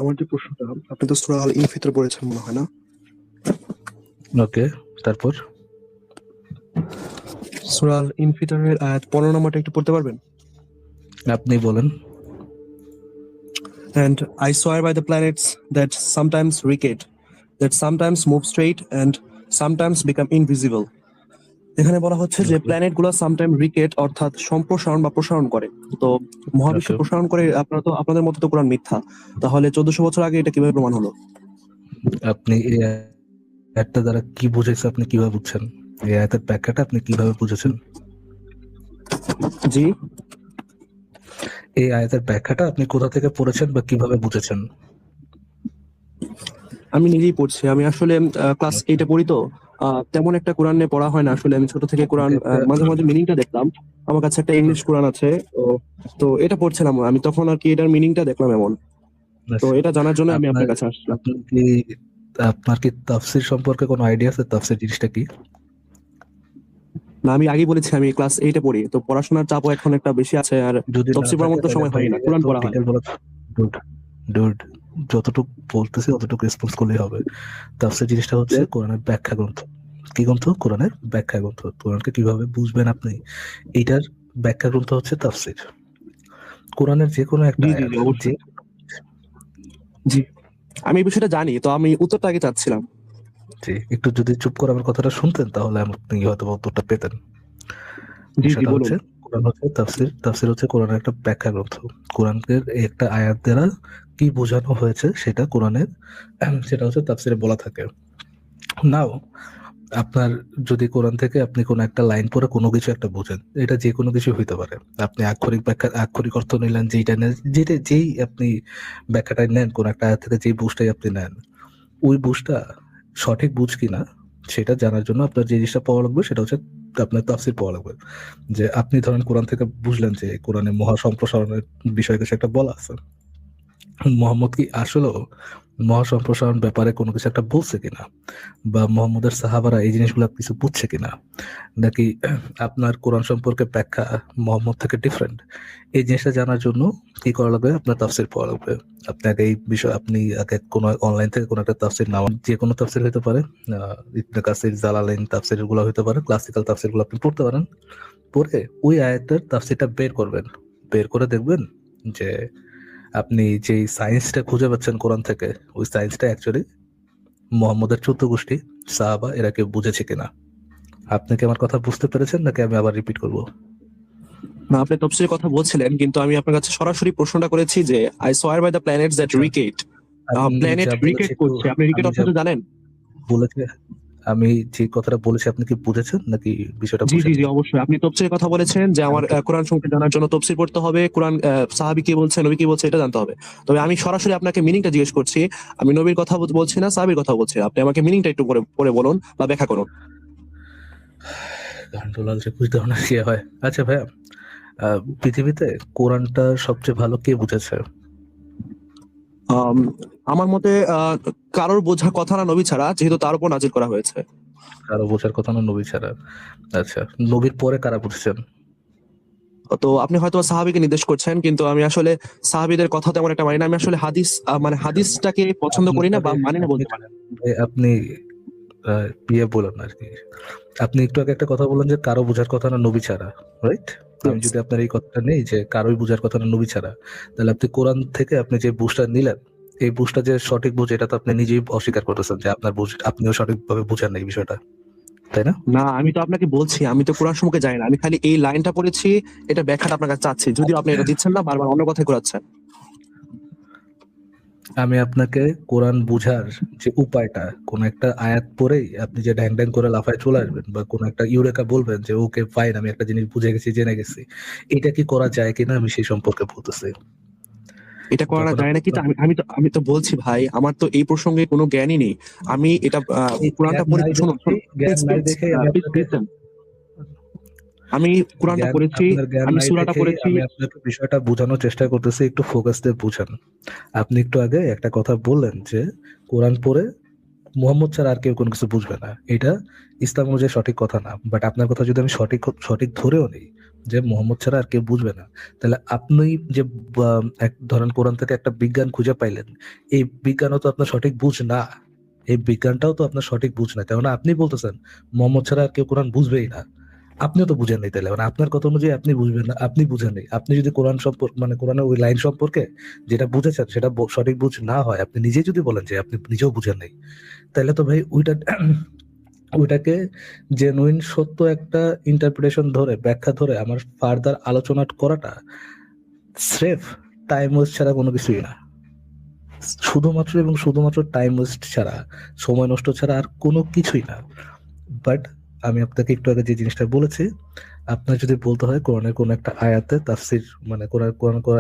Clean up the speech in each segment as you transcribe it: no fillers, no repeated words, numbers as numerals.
আমার যে প্রশ্নটা, আপনি তো সূরা আল ইনফিতর পড়েছেন মনে হয় না? ওকে, তারপর সূরা আল ইনফিতরের আয়াত 15 নম্বরটা একটু পড়তে পারবেন? আপনি বলেন। And I swear by the planets that sometimes recede, that sometimes move straight and sometimes become invisible. এখানে বলা হচ্ছে যে ওকে, প্ল্যানেট গুলো সামটাইম রিকেট অর্থাৎ সম্প্রসারণ বা প্রসারণ করে। তো মহাবিশ্ব ওকে। প্রসারণ করে, আপনারা তো আপনাদের মতে তো কোরআন মিথ্যা, তাহলে 1400 বছর আগে এটা কিভাবে প্রমাণ হলো? আপনি এই আয়াতটা দ্বারা কি বুঝেছেন, আপনি কিভাবে বুঝছেন? এই আয়াতের ব্যাখ্যাটা আপনি কিভাবে বুঝেছেন? জি, এই আয়াতের ব্যাখ্যাটা আপনি কোথা থেকে পড়েছেন বা কিভাবে বুঝেছেন? আমি নিজেই পড়ছি। আমি আসলে ক্লাস ওকে, 8 এ পড়ি তো। তেমন একটা কোরআন নিয়ে পড়া হয় না আসলে। আমি ছোট থেকে কোরআন এটা একটা মাঝে, মাঝে মিনিংটা দেখতাম। আমার কাছে একটা ইংলিশ কোরআন আছে। তো তো এটা পড়ছিলাম। আমি তখন আরকি এটার মিনিংটা দেখলাম এমন। তো আচ্ছা, এটা জানার জন্য আমি আপনার আপনার কাছে আসলাম। আপনি কি আপনার কি তাফসীর সম্পর্কে কোনো আইডিয়া আছে? তাফসীর জিনিসটা কি? না, আমি আগেই বলেছি আমি ক্লাস 8 এ পড়ি। তো পড়াশোনার চাপও এখন একটা বেশি আছে, আর যদি না তাফসীর পড়ার থাকে মতো তাহলে সময় ভাই হয় না। কোরআন এত পড়া হয়। ডিটেল বলা, ডুড ডুড যতটুকু বলতেছি অতটুকু রেসপন্স করলেই হবে। তাফসীর জিনিসটা হচ্ছে Yes? কোরআনের ব্যাখ্যা গ্রন্থ। কি গ্রন্থ? কোরআনের ব্যাখ্যা গ্রন্থ। কোরআনকে কিভাবে বুঝবেন আপনি, এইটার ব্যাখ্যা গ্রন্থ হচ্ছে তাফসীর। কোরআনের যে কোনো একটা জি, জি, আয়াত, জি, যে অবশ্যই। জি। আমি এই বিষয়টা জানি। তো আমি উত্তরটা আগে চাচ্ছিলাম। যে একটু যদি চুপ করে আমার কথাটা শুনতেন তাহলে আপনি হয়তো বা উত্তরটা পেতেন। জি, জি, বিষয়টা বলুন। হচ্ছে কোরআন হচ্ছে তাফসীর। তাফসীর হচ্ছে কোরআনের একটা ব্যাখ্যা গ্রন্থ। কোরআনের একটা আয়াত দ্বারা কি বোঝানো হয়েছে সেটা কোরআনের সেটা হচ্ছে তাফসীরে বলা থাকে। নাও আপনার যদি কোরআন থেকে আপনি কোনো একটা লাইন পড়ে কোনো কিছু একটা বুঝেন, এটা যে কোনো কিছু হইতে পারে। আপনি আক্ষরিক ব্যাখ্যা, আক্ষরিক অর্থ নিলেন, যেইটা নেন, যেই আপনি ব্যাখ্যাটাই নেন, কোন একটা আয়াত থেকে যেই বুঝটাই আপনি নেন, ওই বুঝটা সঠিক বুঝ কিনা সেটা জানার জন্য আপনার যে জিনিসটা পাওয়া লাগবে সেটা হচ্ছে আপনার তাফসীর পাওয়া লাগবে। যে আপনি ধরেন কোরআন থেকে বুঝলেন যে কোরআনে মহা সম্প্রসারণের বিষয়ে কিছু একটা বলা আছে। মোহাম্মদ কি আসলেও মহাসম্প্রসারণ ব্যাপারে কোনো কিছু একটা বলছে কিনা, বা মোহাম্মদের সাহাবারা এই জিনিসগুলো কিছু বুঝছে কিনা, নাকি আপনার কোরআন সম্পর্কে ব্যাখ্যা মোহাম্মদ থেকে ডিফারেন্ট, এই জিনিসটা জানার জন্য কি করা লাগবে? আপনার তাফসীর পড়া লাগবে। আপনি আগে এই বিষয়, আপনি আগে কোনো অনলাইন থেকে কোনো একটা তাফসীর নাও, যে কোনো তাফসীর হতে পারে, ইবনে কাসির, জালালাইন তাফসীর গুলো হতে পারে, ক্লাসিক্যাল তাফসীর গুলো আপনি পড়তে পারেন। পড়ে ওই আয়াতের তাফসীরটা বের করবেন। বের করে দেখবেন যে আপনি যে সায়েন্সটা খুঁজে পাচ্ছেন কোরআন থেকে, ওই সায়েন্সটা অ্যাকচুয়ালি মুহাম্মদের 14 গোষ্ঠী সাহাবা এরা কেউ বুঝেছে কিনা। আপনি কি আমার কথা বুঝতে পেরেছেন নাকি আমি আবার রিপিট করব? না, আপনি তাফসীরের কথা বলছিলেন, কিন্তু আমি আপনার কাছে সরাসরি প্রশ্নটা করেছি যে I swear by the planets that আচ্ছা, recede. আমি প্ল্যানেট যা বলেছি রিকেট একটু, করছে। আপনি রিকেট আমি যা অর্থটা জানেন? বলেছি, আমি যে কথাটা বলেছি আপনি কি বুঝেছেন নাকি বিষয়টা জি, জি, বুঝেননি? জি, অবশ্যই। আপনি তাফসীরের কথা বলেছেন যে আমি আমার একটু কোরআন সম্পর্কে জানার জন্য তাফসীর পড়তে হবে। কোরআন সাহাবী কি বলছে, নবী কি বলছে এটা জানতে হবে। তবে আমি সরাসরি আপনাকে মিনিংটা জিজ্ঞেস করছি। আমি নবীর কথা বলছি না, সাহাবীর কথা বলছি। আপনি আমাকে মিনিংটা একটু পড়ে পড়ে বলুন বা ব্যাখ্যা করুন। গান্ডুলাল যে বুঝতে না কি হয়। আচ্ছা ভাইয়া, পৃথিবীতে কোরআনটা সবচেয়ে ভালো কে বুঝেছে? আম আমার মতে কারোর বোঝার কথা না নবী ছাড়া, যেহেতু তার উপর নাযিল করা হয়েছে। কারো বোঝার কথা না নবী ছাড়া। আচ্ছা, নবীর পরে কারা বুঝেছেন? তো আপনি হয়তো সাহাবীকে নির্দেশ করছেন, কিন্তু আমি আসলে সাহাবীদের কথা তেমন একটা মানি না। আমি আসলে হাদিস মানে হাদিসটাকে পছন্দ আপনি করি না বা আগে মানি না আপনি বলতে পারেন। আপনি বিয়ে বলেন আরকি। আপনি একটু আগে একটা কথা বললেন যে কারো বোঝার কথা না নবী ছাড়া, রাইট? আমি ইয়েস। যদি আপনার এই কথাটা নেই যে কারোই বোঝার কথা না নবী ছাড়া, তাহলে আপনি কোরআন থেকে আপনি যে বুঝটা নিলেন, এই বুঝটা যে সঠিক বুঝ এটা তো আপনি নিজেই অস্বীকার করতেছেন যে আপনার বুঝ আপনিও সঠিকভাবে বুঝেন না এই বিষয়টা। তাই না? না, আমি তো আপনাকে বলছি, আমি তো কোরআন সম্পর্কে জানি না। আমি খালি এই লাইনটা পড়েছি, এটা ব্যাখ্যাটা আপনার কাছে চাচ্ছি। যদিও আপনি এটা দিচ্ছেন না, বারবার অন্য কথায় ঘোরাচ্ছেন। আমি আপনাকে কোরআন বুঝার যে উপায়টা, কোন একটা আয়াত পড়েই আপনি যে ঢ্যাং ঢ্যাং করে লাফায় চলে আসবেন বা কোন একটা ইউরেকা বলবেন যে ওকে ফাইন আমি একটা জিনিস বুঝে গেছি, জেনে গেছি, এটা কি করা যায় কিনা আমি সেই সম্পর্কে বলতেছি। এটা করা যখন যায় আপনি নাকি? তা আমি তো বলছি ভাই, আমার তো এই প্রসঙ্গে কোনো জ্ঞানই নেই। আমি এটা এই কোরআনটা জ্ঞান পড়ে নাই শুনুন, দেখেই, শুনুন। জ্ঞান প্লিজ, নাই প্লিজ, দেখেই আমি প্লিজ আপনাকে, লিসেন। আমি কোরআনটা জ্ঞান, পড়েছি, আপনার জ্ঞান আমি নাই সূরাটা দেখেই পড়েছি। আমি আপনাকে বিষয়টা বোঝানোর চেষ্টা করতেছি, একটু ফোকাস দিয়ে বুঝেন। আপনি একটু আগে একটা কথা বললেন যে কোরআন পড়ে মুহাম্মদ ছাড়া আর কেউ কোনো কিছু বুঝবে না। এটা ইসলাম অনুযায়ী সঠিক কথা না। বাট আপনার কথা যদি আমি সঠিক সঠিক ধরেও নেই, যে মোহাম্মদ ছাড়া আর কেউ বুঝবে না। তাহলে আপনি যে এক ধরেন কোরআন থেকে একটা বিজ্ঞান খুঁজে পাইলেন, এই বিজ্ঞানও তো আপনার সঠিক বুঝ না, এই বিজ্ঞানটাও তো আপনার সঠিক বুঝ না, কারণ আপনি বলতেছেন মোহাম্মদ ছাড়া আর কেউ কোরআন বুঝবেই না। আপনিও তো বুঝেন নাই, তাহলে মানে আপনার কথা অনুযায়ী আপনি বুঝবেন না, আপনি বুঝেন নাই। আপনি যদি কোরআন সম্পর্কে মানে কোরআনের ওই লাইন সম্পর্কে যেটা বুঝেছেন সেটা সঠিক বুঝ না হয়, আপনি নিজেই যদি বলেন যে আপনি নিজেও বুঝেন নাই, তাহলে তো ভাই ওইটা ওইটাকে জেনুইন সত্য একটা ইন্টারপ্রিটেশন ধরে ব্যাখ্যা ধরে আমার ফার্দার আলোচনা করাটা স্রেফ টাইম ওয়েস্ট ছাড়া কোনো কিছুই না। শুধুমাত্র এবং শুধুমাত্র টাইম ওয়েস্ট ছাড়া, সময় নষ্ট ছাড়া আর কোনো কিছুই না। বাট আমি আপনাকে একটু আগে যে জিনিসটা বলেছি, আপনার যদি বলতে হয় কোরআনের কোন একটা আয়াতে তাফসির মানে কোন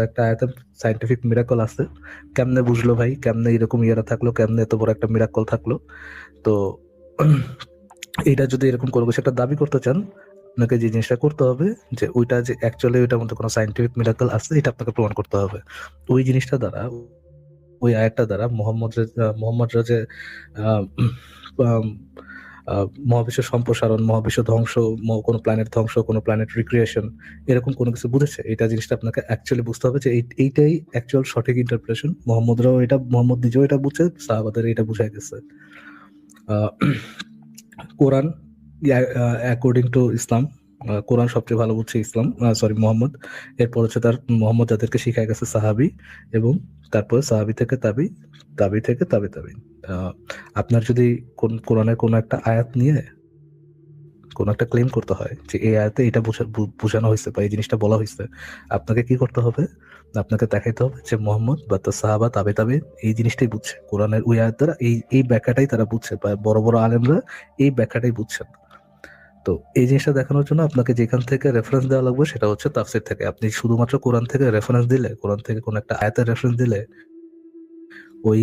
একটা আয়াতে সায়েন্টিফিক মিরাকল আছে, কেমনে বুঝলো ভাই, কেমনে এরকম ইয়ারা থাকলো, কেমনে এত বড় একটা মিরাকল থাকলো, তো এটা যদি এরকম কোনো কিছু একটা দাবি করতে চান, আপনাকে যে জিনিসটা করতে হবে যে ওইটা যে অ্যাকচুয়ালি ওইটার মধ্যে কোনো সায়েন্টিফিক মিরাকল আছে এটা আপনাকে প্রমাণ করতে হবে। ওই জিনিসটা দ্বারা, ওই আয়াতটা দ্বারা মোহাম্মদরা যে আহ, আহ, মহাবিশ্ব সম্প্রসারণ, মহাবিশ্ব ধ্বংস, কোনো প্ল্যানেট ধ্বংস, কোনো প্ল্যানেট রিক্রিয়েশন, এরকম কোনো কিছু বুঝেছে, এটা জিনিসটা আপনাকে অ্যাকচুয়ালি বুঝতে হবে যে এইটাই অ্যাকচুয়াল সঠিক ইন্টারপ্রিটেশন। মোহাম্মদ নিজেও এটা বুঝছে, সাহাবাদের এটা বুঝাই গেছে। আহ, কোরআন অ্যাকর্ডিং টু ইসলাম, কোরআন সবচেয়ে ভালো বুঝছে ইসলাম, সরি মোহাম্মদ। এরপর হচ্ছে তার মোহাম্মদ যাদেরকে শিখাই গেছে সাহাবি, এবং তারপরে সাহাবি থেকে তাবি, তাবি থেকে তাবি তাবি। আপনার যদি কোরআনের কোনো একটা আয়াত নিয়ে কোন একটা ক্লেম করতে হয় যে এই আয়াতে এটা বোঝানো হয়েছে বা এই জিনিসটা বলা হয়েছে, আপনাকে কি করতে হবে? আপনাকে দেখাইতে হবে যে মোহাম্মদ বা তার সাহাবা তাবে তাবে এই জিনিসটাই বুঝছে, কোরআনের ওই আয়াত দ্বারা এই ব্যাখ্যাটাই তারা বুঝছে, বা বড় বড় আলেমরা এই ব্যাখ্যাটাই বুঝছেন। তো এই জিনিসটা দেখানোর জন্য আপনাকে যেখান থেকে রেফারেন্স দেওয়া লাগবে সেটা হচ্ছে তাফসীর থেকে। আপনি শুধুমাত্র কোরআন থেকে রেফারেন্স দিলে, কোরআন থেকে কোন একটা আয়াতের রেফারেন্স দিলে, ওই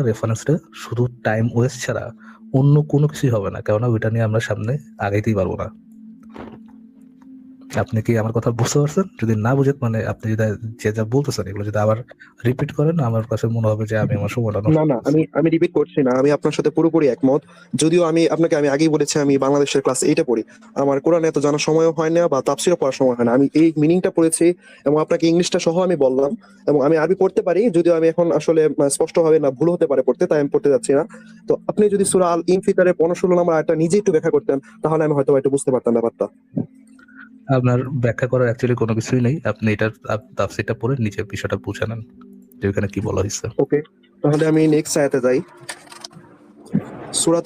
রেফারেন্সটা শুধু টাইম ওয়েস্ট ছাড়া অন্য কোনো কিছুই হবে না, কেননা ওইটা নিয়ে আমরা সামনে আগাইতেই পারবো না। আপনি কি আমার কথা বুঝতে পারছেন? যদি না বুঝেন, মানে আপনি যদি যে যা বলতেছেন এগুলো যদি আবার রিপিট করেন, আমার কাছে মনে হবে যে আমি আমার সময়টা নষ্ট না না, করতেছি। আমি রিপিট করছি না, আমি আপনার সাথে পুরোপুরি একমত। যদিও আমি আগেই বলেছি আমি বাংলাদেশের ক্লাস 8-এ পড়ি, আমার কোরআন এত জানার সময়ও হয় না বা তাফসীরও পড়ার সময় হয় না। আমি এই মিনিংটা পড়েছি এবং আপনাকে ইংলিশটা সহ আমি বললাম, এবং আমি আরবি পড়তে পারি, যদিও আমি এখন আসলে স্পষ্ট হবে না, ভুল হতে পারে পড়তে, তাই আমি পড়তে যাচ্ছি না। তো আপনি যদি সূরা আল ইনফিতারের 15-16 নম্বর আয়াতটা নিজে একটু ব্যাখ্যা করতেন, তাহলে আমি হয়তো একটু বুঝতে পারতাম ব্যাপারটা। আপনার ব্যাখ্যা করার অ্যাকচুয়ালি কোনো কিছুই নেই, আপনি এটার তাফসীরটা পড়ে নিজের বিষয়টা বুঝে নেন যে ওখানে কি বলা হয়েছে। ওকে, তাহলে আমি নেক্সট আয়াতে যাই। সূরা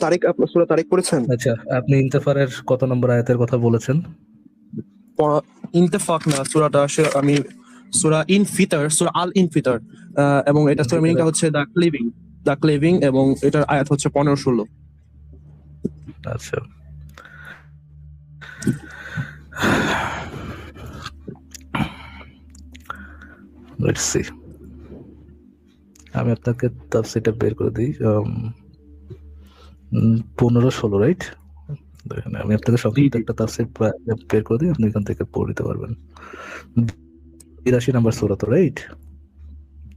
তারিক পড়েছেন? আচ্ছা, আপনি ইন্তেফারের কত নম্বর আয়াতের কথা বলেছেন? ইনতেফাক না, আমি সূরা ইনফিতার, সূরা আল ইনফিতার, এবং এটা সূরা মিনিংটা হচ্ছে দ্য ক্লেভিং, এবং এটার আয়াত হচ্ছে 15-16। আচ্ছা, লেটস সি, আমি আপনাকে তাফসীরটা বের করে দিই। 15-16, রাইট? দেখেন, আমি আপনাকে সংক্ষিপ্ত একটা তাফসীর বের করে দিই, আপনি এখান থেকে পড়ে নিতে পারবেন। 82 নম্বর সূরা তো, রাইট?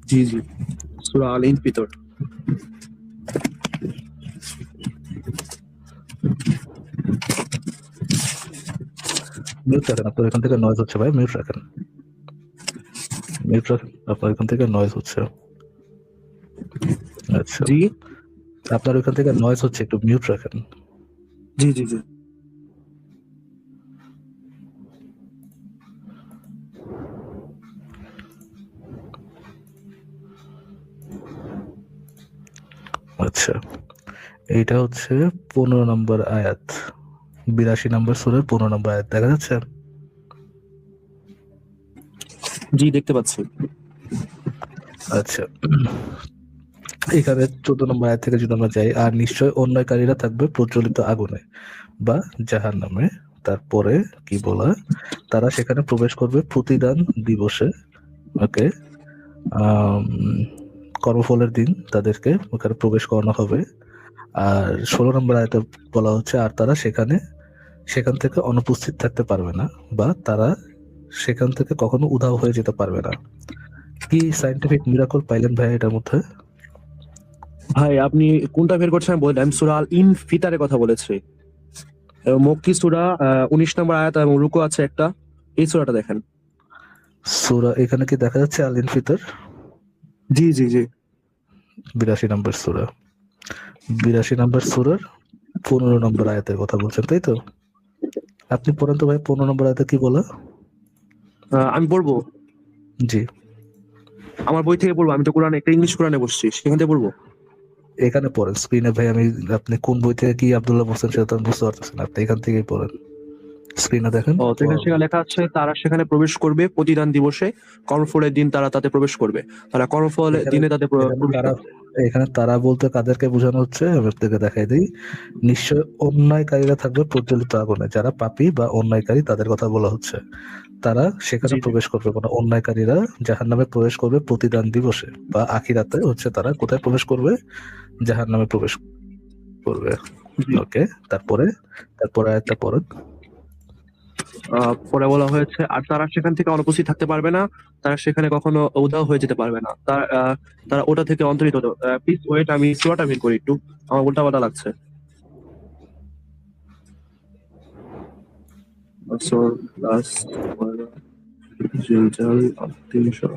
জি জি, সূরা আল ইনফিতার। মিউট রাখেন, আপনার এখান থেকে নয়েজ হচ্ছে ভাই, মিউট রাখেন, আপনার এখান থেকে নয়েজ হচ্ছে। আচ্ছা, জি আপনার ওইখান থেকে নয়েজ হচ্ছে, একটু মিউট রাখেন। জি জি জি। আচ্ছা, এইটা হচ্ছে 15 নম্বর আয়াত, 82 নম্বর সূরার 15 নম্বর আয়াত, দেখা যাচ্ছে? জি, দেখতে পাচ্ছি। আচ্ছা, এখানে 14 নম্বর আয়াত থেকে যদি আমরা যাই, আর নিশ্চয় অন্যায়কারীরা থাকবে প্রজ্বলিত আগুনে বা জাহান্নামে, তারপরে কি বলা, তারা সেখানে প্রবেশ করবে প্রতিদান দিবসে। ওকে, কর্মফলের দিন তাদেরকে ওখানে প্রবেশ করানো হবে। আর 16 নম্বর আয়াতে বলা হচ্ছে, আর তারা সেখান থেকে অনুপস্থিত থাকতে পারবে না, বা তারা সেখান থেকে কখনো উধাও হয়ে যেতে পারবে না। কি সায়েন্টিফিক মিরাকল পাইলেন ভাই এটার মধ্যে? ভাই আপনি কোনটা বের করছেন বললেন? আমি সূরা আল ইনফিতারের কথা বলেছি, এবং মক্কি সূরা, 19 নম্বর আয়াত এবং রুকু আছে একটা, এই সূরাটা দেখেন। সূরা এখানে কি দেখা যাচ্ছে আল ইনফিতর? জি জি জি 82 নম্বর সূরা। 82 নম্বর সূরার 15 নম্বর আয়াতের কথা বলছেন, তাই তো? আপনি পড়েন তো ভাই 15 নম্বর আয়াতে কি বলা? আমি পড়বো, জি, আমার বই থেকে পড়বো, আমি তো কোরআন একটা ইংলিশ কোরআনে বসছি, সেখান থেকে পড়বো। এখানে পড়েন স্ক্রিনে ভাই। আপনি কোন বই থেকে কি আব্দুল্লাহ বলছেন সেটা তো আমি বুঝতে পারতেছি না। আপনি এখান থেকেই পড়েন, স্ক্রিনে দেখেন। তো এখানে সেখানে লেখা আছে তারা সেখানে প্রবেশ করবে প্রতিদান দিবসে, কর্মফলের দিন তারা তাতে প্রবেশ করবে, তারা কর্মফলের এখানে দিনে তাতে এখানে প্রবেশ তারা করবে। এখানে তারা বলতে কাদেরকে বোঝানো হচ্ছে আমি আপনাকে দেখাই দিই। নিশ্চয় অন্যায়কারীরা থাকবে প্রজ্বলিত আগুনে, যারা পাপী বা অন্যায়কারী তাদের কথা বলা হচ্ছে। তারা সেখানে জি জি প্রবেশ করবে, মানে অন্যায়কারীরা জাহান্নামে প্রবেশ করবে প্রতিদান দিবসে বা আখিরাতে হচ্ছে তারা কোথায় প্রবেশ করবে? জাহান্নামে প্রবেশ করবে। জি। ওকে, তারপরে তারপরে আরেকটা পড়েন। পরে বলা হয়েছে আর তারা সেখান থেকে অনুপস্থিত থাকতে পারবে না, তারা সেখানে কখনো উধাও হয়ে যেতে পারবে না, তারা ওটা থেকে অন্তরিত। প্লিজ ওয়েট, আমি সূরাটা বের করি একটু, আমার উল্টাপাল্টা লাগছে। আসর প্লাস জিলজাল 300।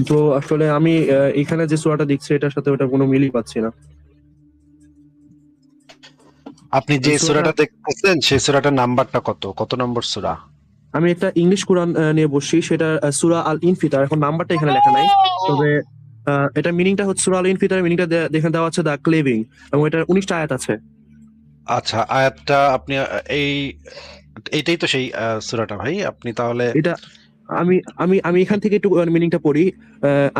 তো আসলে আমি এখানে যে সূরাটা দেখছি এটার সাথে ওটা কোনো মিলই পাচ্ছি না। আপনি যে সূরাটা দেখতেছেন সেই সূরাটার নাম্বারটা কত? কত নম্বর সূরা? আমি একটা ইংলিশ কোরআন নিয়ে বসছি, সেটা সূরা আল ইনফিতার। এখন নাম্বারটা এখানে লেখা নাই, তবে এটা মিনিংটা হচ্ছে সূরা আল ইনফিতার মিনিংটা দেখে দেওয়া আছে দা ক্লেভিং, এবং এটার 19টা আয়াত আছে। আচ্ছা, আয়াতটা আপনি এইটাই তো সেই সূরাটা ভাই। আপনি তাহলে এটা আমি আমি আমি এখান থেকে একটু মিনিংটা পড়ি।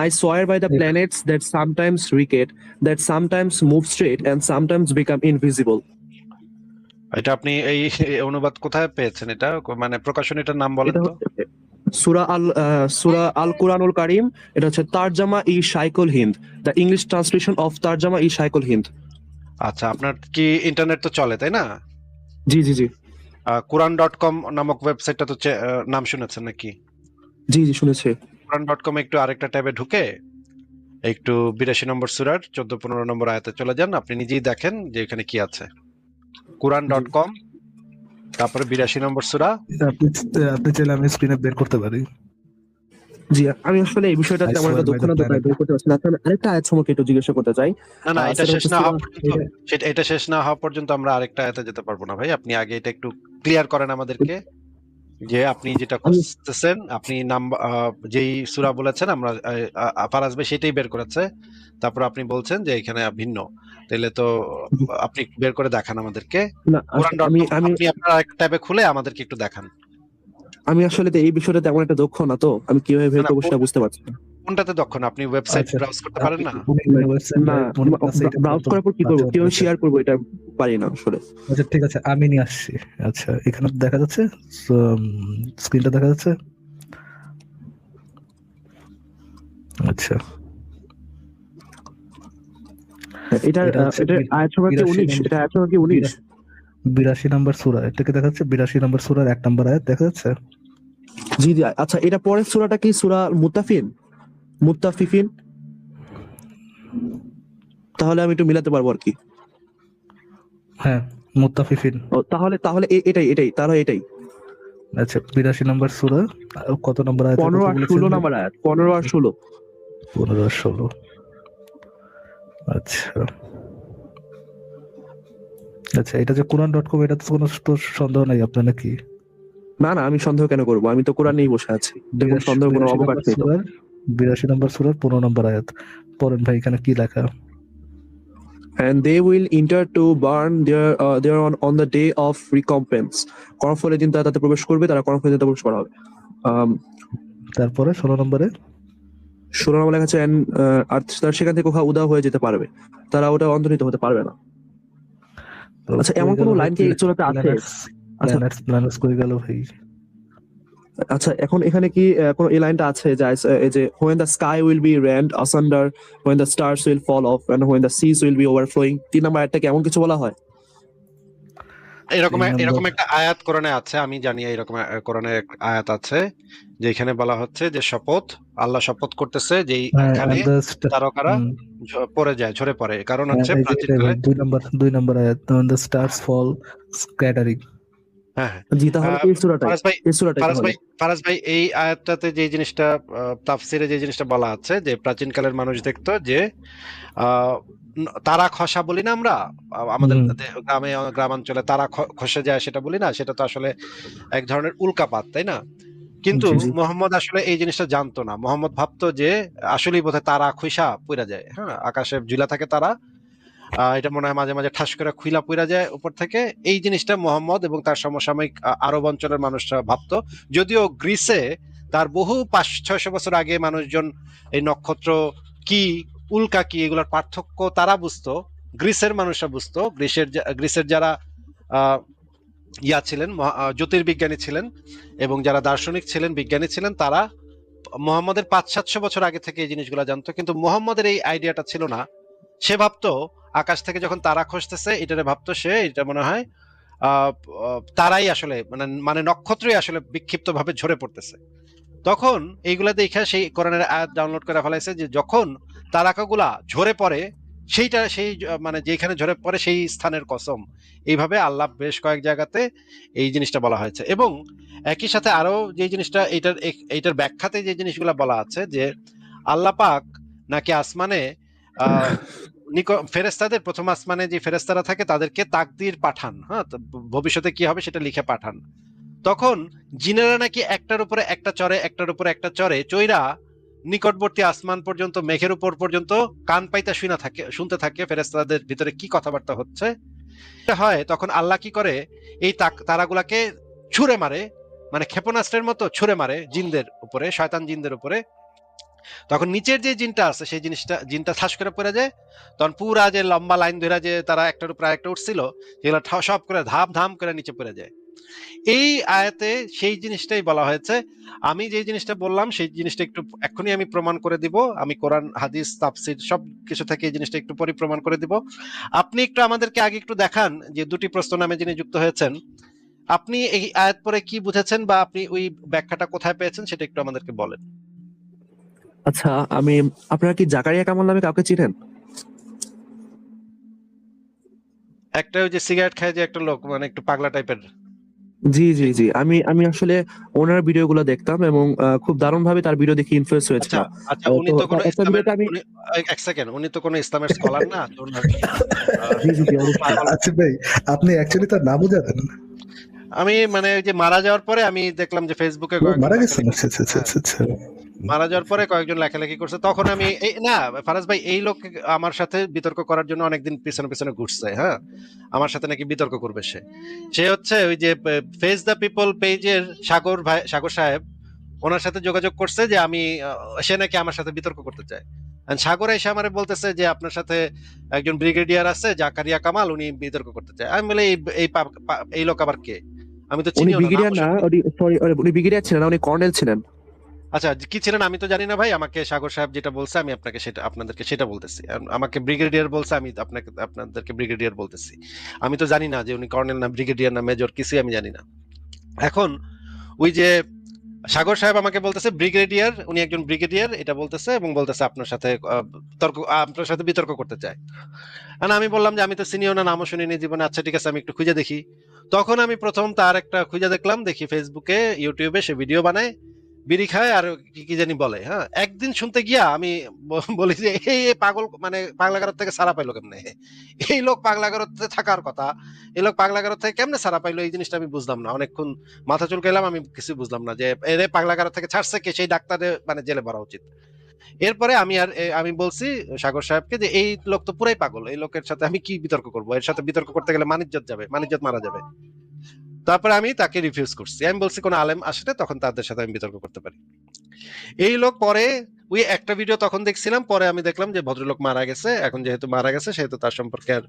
I swear by the planets that sometimes rocket, that sometimes move straight and sometimes become invisible. এটা আপনি এই অনুবাদ কোথায় পেয়েছেন? এটা মানে প্রকাশন, এটার নাম বলেন এটা তো। হচ্ছে সূরা আল কুরআনুল কারীম, এটা হচ্ছে Tarjama e Shaikhul Hind, the English translation of Tarjama e Shaikhul Hind. আচ্ছা, আপনার কি ইন্টারনেট তো চলে, তাই না? জি জি জি quran.com নামক ওয়েবসাইটটা তো নাম শুনেছেন নাকি? জি জি শুনেছি। quran.com একটু আরেকটা ট্যাবে ঢুকে একটু 82 নম্বর সূরার 14-15 নম্বর আয়াতে চলে যান, আপনি নিজেই দেখেন যে এখানে কি আছে। quran.com, তারপরে 82 নম্বর সূরা। আপনি আপনি চাইলে আমি স্ক্রিনে বের করতে পারি। জি, আমি আসলে এই বিষয়টা I তেমন swear একটা by দক্ষ the না, তো তাই planet. বের করতে পারছি না। আচ্ছা, আমি আরেকটা আয়াত সম্পর্কে একটু জিজ্ঞাসা করতে চাই। না না, এটা সেটা শেষ হচ্ছে না হওয়া পর্যন্ত, এটা শেষ না হওয়া পর্যন্ত আমরা আরেকটা আয়াতে যেতে পারবো না ভাই। আপনি আগে এটা একটু ক্লিয়ার করেন আমাদেরকে, যে আপনি যেটা আমি খুঁজতেছেন, আপনি যেই সূরা বলেছেন আমরা ফারাজ ভাই সেটাই বের করেছে, তারপর আপনি বলছেন যে এখানে ভিন্ন, তাহলে তো আপনি বের করে দেখান আমাদেরকে। না আমি quran.com আমি আপনি আপনার আরেকটা ট্যাবে খুলে আমাদেরকে একটু দেখান। আমি আসলে তো এই বিষয়টা তেমন একটা দক্ষ না, তো আমি কিভাবে বের না না, করবো সেটা বুঝতে পারছি না। কোনটাতে দক্ষ না? আপনি ওয়েবসাইট আচ্ছা, ব্রাউজ করতে পারেন না? না, ব্রাউজ করার পর কি করবো, কিভাবে শেয়ার করবো, এটা পারি না আসলে। আচ্ছা ঠিক আছে, আমি নিয়ে আসছি। আচ্ছা, এখানে দেখা যাচ্ছে, স্ক্রিনটা দেখা যাচ্ছে। আচ্ছা, এটার এটা হচ্ছে এটা আয়াত সংখ্যা কি 19? এটা আয়াত সংখ্যা কি 19? 82 নম্বর সূরা। এটাকে দেখা যাচ্ছে 82 নম্বর সূরার 1 নম্বর আয়াত দেখা যাচ্ছে। জি জি। আচ্ছা, এটা পরের সূরাটা কি সূরা মুত্তাফিফিন? তাহলে আমি একটু মিলাতে পারবো আর কি। হ্যাঁ, মুত্তাফিফিন। তাহলে তাহলে এটাই তাহলে এটাই আচ্ছা, 82 নম্বর সূরা। কত নম্বর আয়াতের 15 কথা আর বলেছেন? 16 নাম্বার আয়াত, 15 আর 16। 15 আর 16। আচ্ছা আচ্ছা, এটা যে quran.com, এটা তো কোনো সন্দেহ নাই আপনার নাকি? না না, আমি সন্দেহ কেন করবো, আমি তো কোরআন নিয়েই বসে আছি, দেখুন সন্দেহ কোনো 82 অবকাশ নম্বর নেই তো। সূরার 82 নম্বর সূরার 15 নম্বর আয়াত পড়েন ভাই, এখানে কি লেখা? And they will enter to burn their on the day of recompense. কর্মফলের দিন তারা তাতে প্রবেশ করবে, তারা কর্মফলের দিন তাতে প্রবেশ করা হবে। তারপরে 16 নম্বরে 16 নম্বর লেখা আছে আর তারা সেখান থেকে কোথাও উধাও হয়ে যেতে পারবে, তারা ওটা অন্তর্হিত হতে পারবে না। আচ্ছা, এমন কোনো লাইন কি চলাতে আছে? আচ্ছা প্ল্যানেটস কই গেল ভাই? আচ্ছা, এখন এখানে কি কোনো এই লাইনটা আছে যে এই যে when the sky will be rent asunder, when the stars will fall off, and when the seas will be overflowing, 3 নম্বর আয়াতটা কি এমন কিছু বলা হয়? এরকম 3 এরকম নম্বর একটা আয়াত কোরআনে আছে, আমি জানি এরকম কোরআনে এক আয়াত আছে যেখানে বলা হচ্ছে যে আল্লাহ শপথ করতেছে যে এইখানে and the তারকারা পড়ে যায়, ঝরে পড়ে, কারণ হচ্ছে এই যে এটাই ভাই প্রাচীনকালে। 2 নম্বর আয়াত, when the stars fall scattering. হ্যাঁ, হ্যাঁ। জি, তাহলে এই সূরাটাই, ফারাজ ভাই, এই সূরাটাই তাহলে। ফারাজ ভাই এই আয়াতটাতে যে জিনিসটা তাফসিরে যে জিনিসটা বলা আছে যে প্রাচীনকালের মানুষ দেখতো যে আহ, তারা খসা বলি না আমরা, আমাদের হুম, গ্রামাঞ্চলে তারা খসে যায় সেটা বলি না, সেটা তো আসলে এক ধরনের উল্কাপাত, তাই না? কিন্তু জি জি। মোহাম্মদ আসলে এই জিনিসটা জানতো না। মোহাম্মদ ভাবতো যে আসলেই বোধহয় তারা খুইসা পুইরা যায়, হ্যাঁ, আকাশে ঝুলা থাকে তারা, এটা মনে হয় মাঝে মাঝে ঠাস করে খুইলা পুইরা যায় উপর থেকে। এই জিনিসটা মোহাম্মদ এবং তার সমসাময়িক আরব অঞ্চলের মানুষরা ভাবতো। যদিও গ্রিসে তার বহু 500-600 বছর আগে মানুষজন এই নক্ষত্র কি, উল্কা কি, এগুলোর পার্থক্য তারা বুঝতো, গ্রিসের মানুষরা বুঝতো। গ্রিসের যারা আহ ছিলেন, জ্যোতির্বিজ্ঞানী ছিলেন এবং যারা দার্শনিক ছিলেন, বিজ্ঞানী ছিলেন, তারা মোহাম্মদের 500-700 বছর আগে থেকে এই জিনিসগুলো জানতো। কিন্তু মোহাম্মদের এই আইডিয়াটা ছিল না। সে ভাবতো আকাশ থেকে যখন তারা খসতেছে, এটারে ভাবতো সে, এটা মনে হয় তারাই আসলে মানে নক্ষত্রই আসলে বিক্ষিপ্ত ভাবে ঝরে পড়তেছে। তখন এইগুলা দেখে সেই কোরআনের আয়াত ডাউনলোড করে ফেলাইছে যে যখন তারাকাগুলা ঝরে পড়ে, সেই মানে যেখানে ঝরে পড়ে সেই স্থানের কসম। এইভাবে আল্লাহ বেশ কয়েক জায়গাতে এই জিনিসটা বলা হয়েছে। এবং একই সাথে আরো যে জিনিসটা এইটার ব্যাখ্যাতে যে জিনিসগুলা বলা আছে যে আল্লাহ পাক নাকি আসমানে আহ ফেরেস্তাদের, প্রথম আসমানে যে ফেরেস্তারা থাকে তাদেরকে তাকদির পাঠান, হ্যাঁ, ভবিষ্যতে কি হবে সেটা লিখে পাঠান। তখন জিনেরা নাকি একটার উপরে একটা চড়ে, একটার উপরে একটা চড়ে, চৈরা নিকটবর্তী আসমান পর্যন্ত, মেঘের উপর পর্যন্ত কান পাইতা শুনতে থাকে ফেরেশতাদের ভিতরে কি কথাবার্তা হচ্ছে। হয় তখন আল্লাহ কি করে, এই তারাগুলাকে ছুঁড়ে মারে, মানে ক্ষেপণাস্ত্রের মতো ছুঁড়ে মারে জিনদের উপরে, শয়তান জিনদের উপরে। তখন নিচের যে জিনটা আছে সেই জিনটা ঠাস করে পড়ে যায়। তখন পুরা যে লম্বা লাইন ধরে যে তারা একটার উপর আরেকটা উঠছিল, সেগুলো সব করে ধাম ধাম করে নিচে পড়ে যায়। এই আয়াতে সেই জিনিসটাই বলা হয়েছে। আমি যে জিনিসটা বললাম সেই জিনিসটা একটু এখনই আমি প্রমাণ করে দিব। আমি কোরআন, হাদিস, তাফসীর সব কিছু থেকে এই জিনিসটা একটু পরে প্রমাণ করে দিব। আপনি একটু আমাদেরকে আগে একটু দেখান যে দুটি প্রশ্ন নামে যিনি যুক্ত হয়েছেন, আপনি এই আয়াত পরে কি বুঝেছেন বা আপনি ওই ব্যাখ্যাটা কোথায় পেয়েছেন সেটা একটু আমাদেরকে বলেন। আচ্ছা, আপনারা কি জাকারিয়া কামাল নামে কাউকে চিনেন? একটা ওই যে সিগারেট খায় যে একটা লোক, মানে একটু পাগলা টাইপের। জি জি জি, আমি আসলে ওনার ভিডিওগুলো দেখতাম এবং খুব দারুণ ভাবে তার ভিডিও দেখে ইনফ্লুয়েন্স আচ্ছা, হয়েছিলাম। আচ্ছা, উনি তো তো কোনো একটা ইসলামের, ভিডিওতে আমি, এক সেকেন্ড, উনি তো কোনো ইসলামের স্কলার না, তো ওনার জি জি জি, অবশ্যই। পাগল। আচ্ছা ভাই, আপনি অ্যাকচুয়ালি তার নামও জানেন? আমি মানে ওই যে মারা যাওয়ার পরে আমি দেখলাম যে ফেসবুকে ও কয়েকজন মারা গেছেন? লেখালেখি, আচ্ছা আচ্ছা আচ্ছা হ্যাঁ, আচ্ছা আচ্ছা। মারা যাওয়ার পরে কয়েকজন লেখালেখি করছে, তখন আমি না, ফারাজ ভাই এই লোক আমার সাথে বিতর্ক করার জন্য অনেকদিন পিছনে পিছনে ঘুরছে, হ্যাঁ, আমার সাথে নাকি বিতর্ক করবে সে। সে হচ্ছে ওই যে ফেস দ্য পিপল পেজের সাগর সাহেব, ওনার সাথে যোগাযোগ করছে যে আমি সে নাকি আমার সাথে বিতর্ক করতে চায়। And সাগর এসে আমারে বলতেছে যে আপনার সাথে একজন ব্রিগেডিয়ার আছে জাকারিয়া কামাল, উনি বিতর্ক করতে চায়। আমি বলি এই লোক আবার কে? আমি তো উনি চিনিও না, ব্রিগেডিয়ার নামও না, শুনিনি। সরি, উনি ব্রিগেডিয়ার ছিলেন না, উনি কর্নেল ছিলেন। আচ্ছা, কি ছিলেন আমি তো জানি না ভাই, আমাকে সাগর সাহেব যেটা বলছে আমি আপনাদেরকে সেটা বলতেছি। আমাকে ব্রিগেডিয়ার বলছে, আমি আপনাদেরকে ব্রিগেডিয়ার বলতেছি। আমি তো জানি না যে উনি কর্নেল না ব্রিগেডিয়ার না মেজর, কিছুই আমি জানি না। এখন ওই যে সাগর সাহেব আমাকে বলতেছে ব্রিগেডিয়ার, উনি একজন ব্রিগেডিয়ার এটা বলতেছে, এবং বলতেছে আপনার সাথে বিতর্ক করতে চায়। আর আমি বললাম যে আমি তো চিনিও না, নামও শুনিনি জীবনে। আচ্ছা ঠিক আছে, আমি একটু খুঁজে দেখি। তখন আমি প্রথম তার একটা খুঁজে দেখলাম, দেখি ফেসবুকে, ইউটিউবে সে ভিডিও বানায়, বিড়ি খায় আর কি কি জানি বলে। হ্যাঁ, একদিন শুনতে গিয়া আমি বলি যে এই পাগল, মানে পাগলাগারদ থেকে ছাড়া পাইলো কেমনে? এই লোক পাগলাগারদে থাকার কথা, এই লোক পাগলাগারদ থেকে কেমনে ছাড়া পাইলো? এই জিনিসটা আমি বুঝলাম না। অনেকক্ষণ মাথা চুলকাইলাম, আমি কিছু বুঝলাম না যে এর পাগলাগারদ থেকে ছাড়ছে কে, সেই ডাক্তারে মানে জেলে ভরা উচিত। এরপরে আমি বলছি সাগর সাহেবকে যে এই লোক তো পুরাই পাগল, এই লোকের সাথে আমি কি বিতর্ক করবো? এর সাথে বিতর্ক করতে গেলে মানিজ্জত যাবে, মানিজ্জত মারা যাবে। তারপরে আমি তাকে রিফিউজ করছি, আমি বলছি কোন আলেম আসলে তখন তাদের সাথে আমি বিতর্ক করতে পারি। এই লোক পরে ওই একটা ভিডিও তখন দেখছিলাম, পরে আমি দেখলাম যে ভদ্রলোক মারা গেছে। এখন যেহেতু মারা গেছে সেহেতু তার সম্পর্কে আর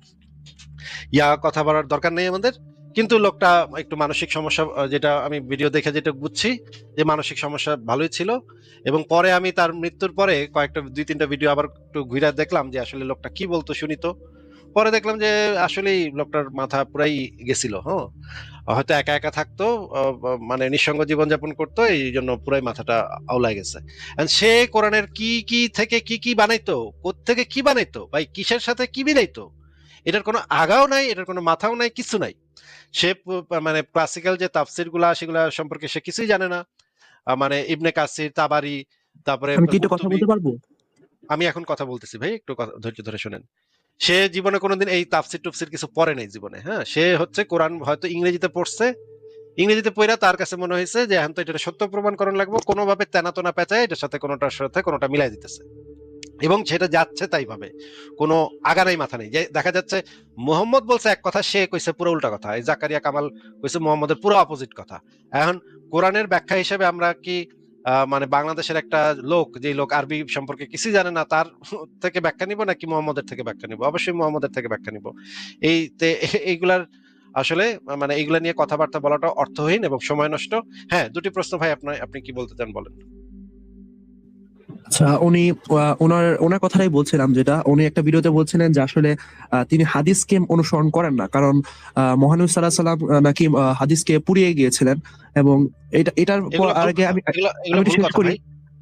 কথা বলার দরকার নেই আমাদের। কিন্তু লোকটা একটু মানসিক সমস্যা, যেটা আমি ভিডিও দেখে যেটা বুঝছি যে মানসিক সমস্যা ভালোই ছিল। এবং পরে আমি তার মৃত্যুর পরে কয়েকটা 2-3টা ভিডিও আবার একটু ঘুরে দেখলাম যে আসলে লোকটা কি বলতো শুনি। তো পরে দেখলাম যে আসলেই লোকটার মাথা পুরাই গেছিল, হ্যাঁ, হয়তো একা একা থাকতো, মানে নিঃসঙ্গ জীবনযাপন করতো, এই জন্য পুরাই মাথাটা আউলা গেছে। And সে কোরআনের কি কি থেকে কি কি বানাইতো, কোত্থেকে কি বানাইতো ভাই, কিসের সাথে কি মিলাইতো, এটার কোনো আগাও নাই, এটার কোনো মাথাও নাই, কিছু নাই। সে মানে ক্লাসিক্যাল যে তাফসির গুলা সেগুলা সম্পর্কে সে কিছুই জানে না। মানে ইবনে কাসির, তাবারি, তারপরে আমি কি একটু কথা কুরতুবী। বলতে পারবো? আমি এখন কথা বলতেছি ভাই, একটু ধৈর্য ধরে শুনেন। সে জীবনে কোনোদিন এই তাফসির টুফসির কিছু পড়ে নাই জীবনে, হ্যাঁ, সে হচ্ছে কোরআন হয়তো ইংরেজিতে পড়ছে, ইংরেজিতে পড়া তার কাছে মনে হয়েছে যে এখন তো এটা সত্য প্রমাণ করার লাগবে, কোনোভাবে তেনাতোনা পেঁচায় এটার সাথে কোনোটার সাথে কোনোটা মিলাই দিতেছে, এবং সেটা যাচ্ছে তাই ভাবে, কোনো আগা নাই মাথা নেই। যে দেখা যাচ্ছে মুহাম্মদ বলছে এক কথা, সে কইছে পুরো উল্টা কথা, এই জাকারিয়া কামাল কইছে মুহাম্মদের পুরো অপোজিট কথা। এখন কোরআনের ব্যাখ্যা হিসেবে আমরা কি মানে বাংলাদেশের একটা লোক, যে লোক আরবি সম্পর্কে কিছুই জানে না, তার থেকে ব্যাখ্যা নিব নাকি মুহাম্মদের থেকে ব্যাখ্যা নিব? অবশ্যই মুহাম্মদের থেকে ব্যাখ্যা নিব। এইগুলার আসলে মানে এইগুলা নিয়ে কথাবার্তা বলাটা অর্থহীন এবং সময় নষ্ট। হ্যাঁ, দুটি প্রশ্ন ভাই, আপনি কি বলতে চান বলেন। আচ্ছা, উনি ওনার কথাটাই বলছিলাম, যেটা উনি একটা ভিডিওতে বলছিলেন যে আসলে তিনি হাদিসকে অনুসরণ করেন না, কারণ মহানবী সাল্লাল্লাহু আলাইহি সাল্লাম নাকি হাদিসকে পুড়িয়ে গিয়েছিলেন। এবং এটার এগুলো ভুল আগে কথা, আমি এগুলো আমি একটু ভুল শেষ কথা করি। ভাই,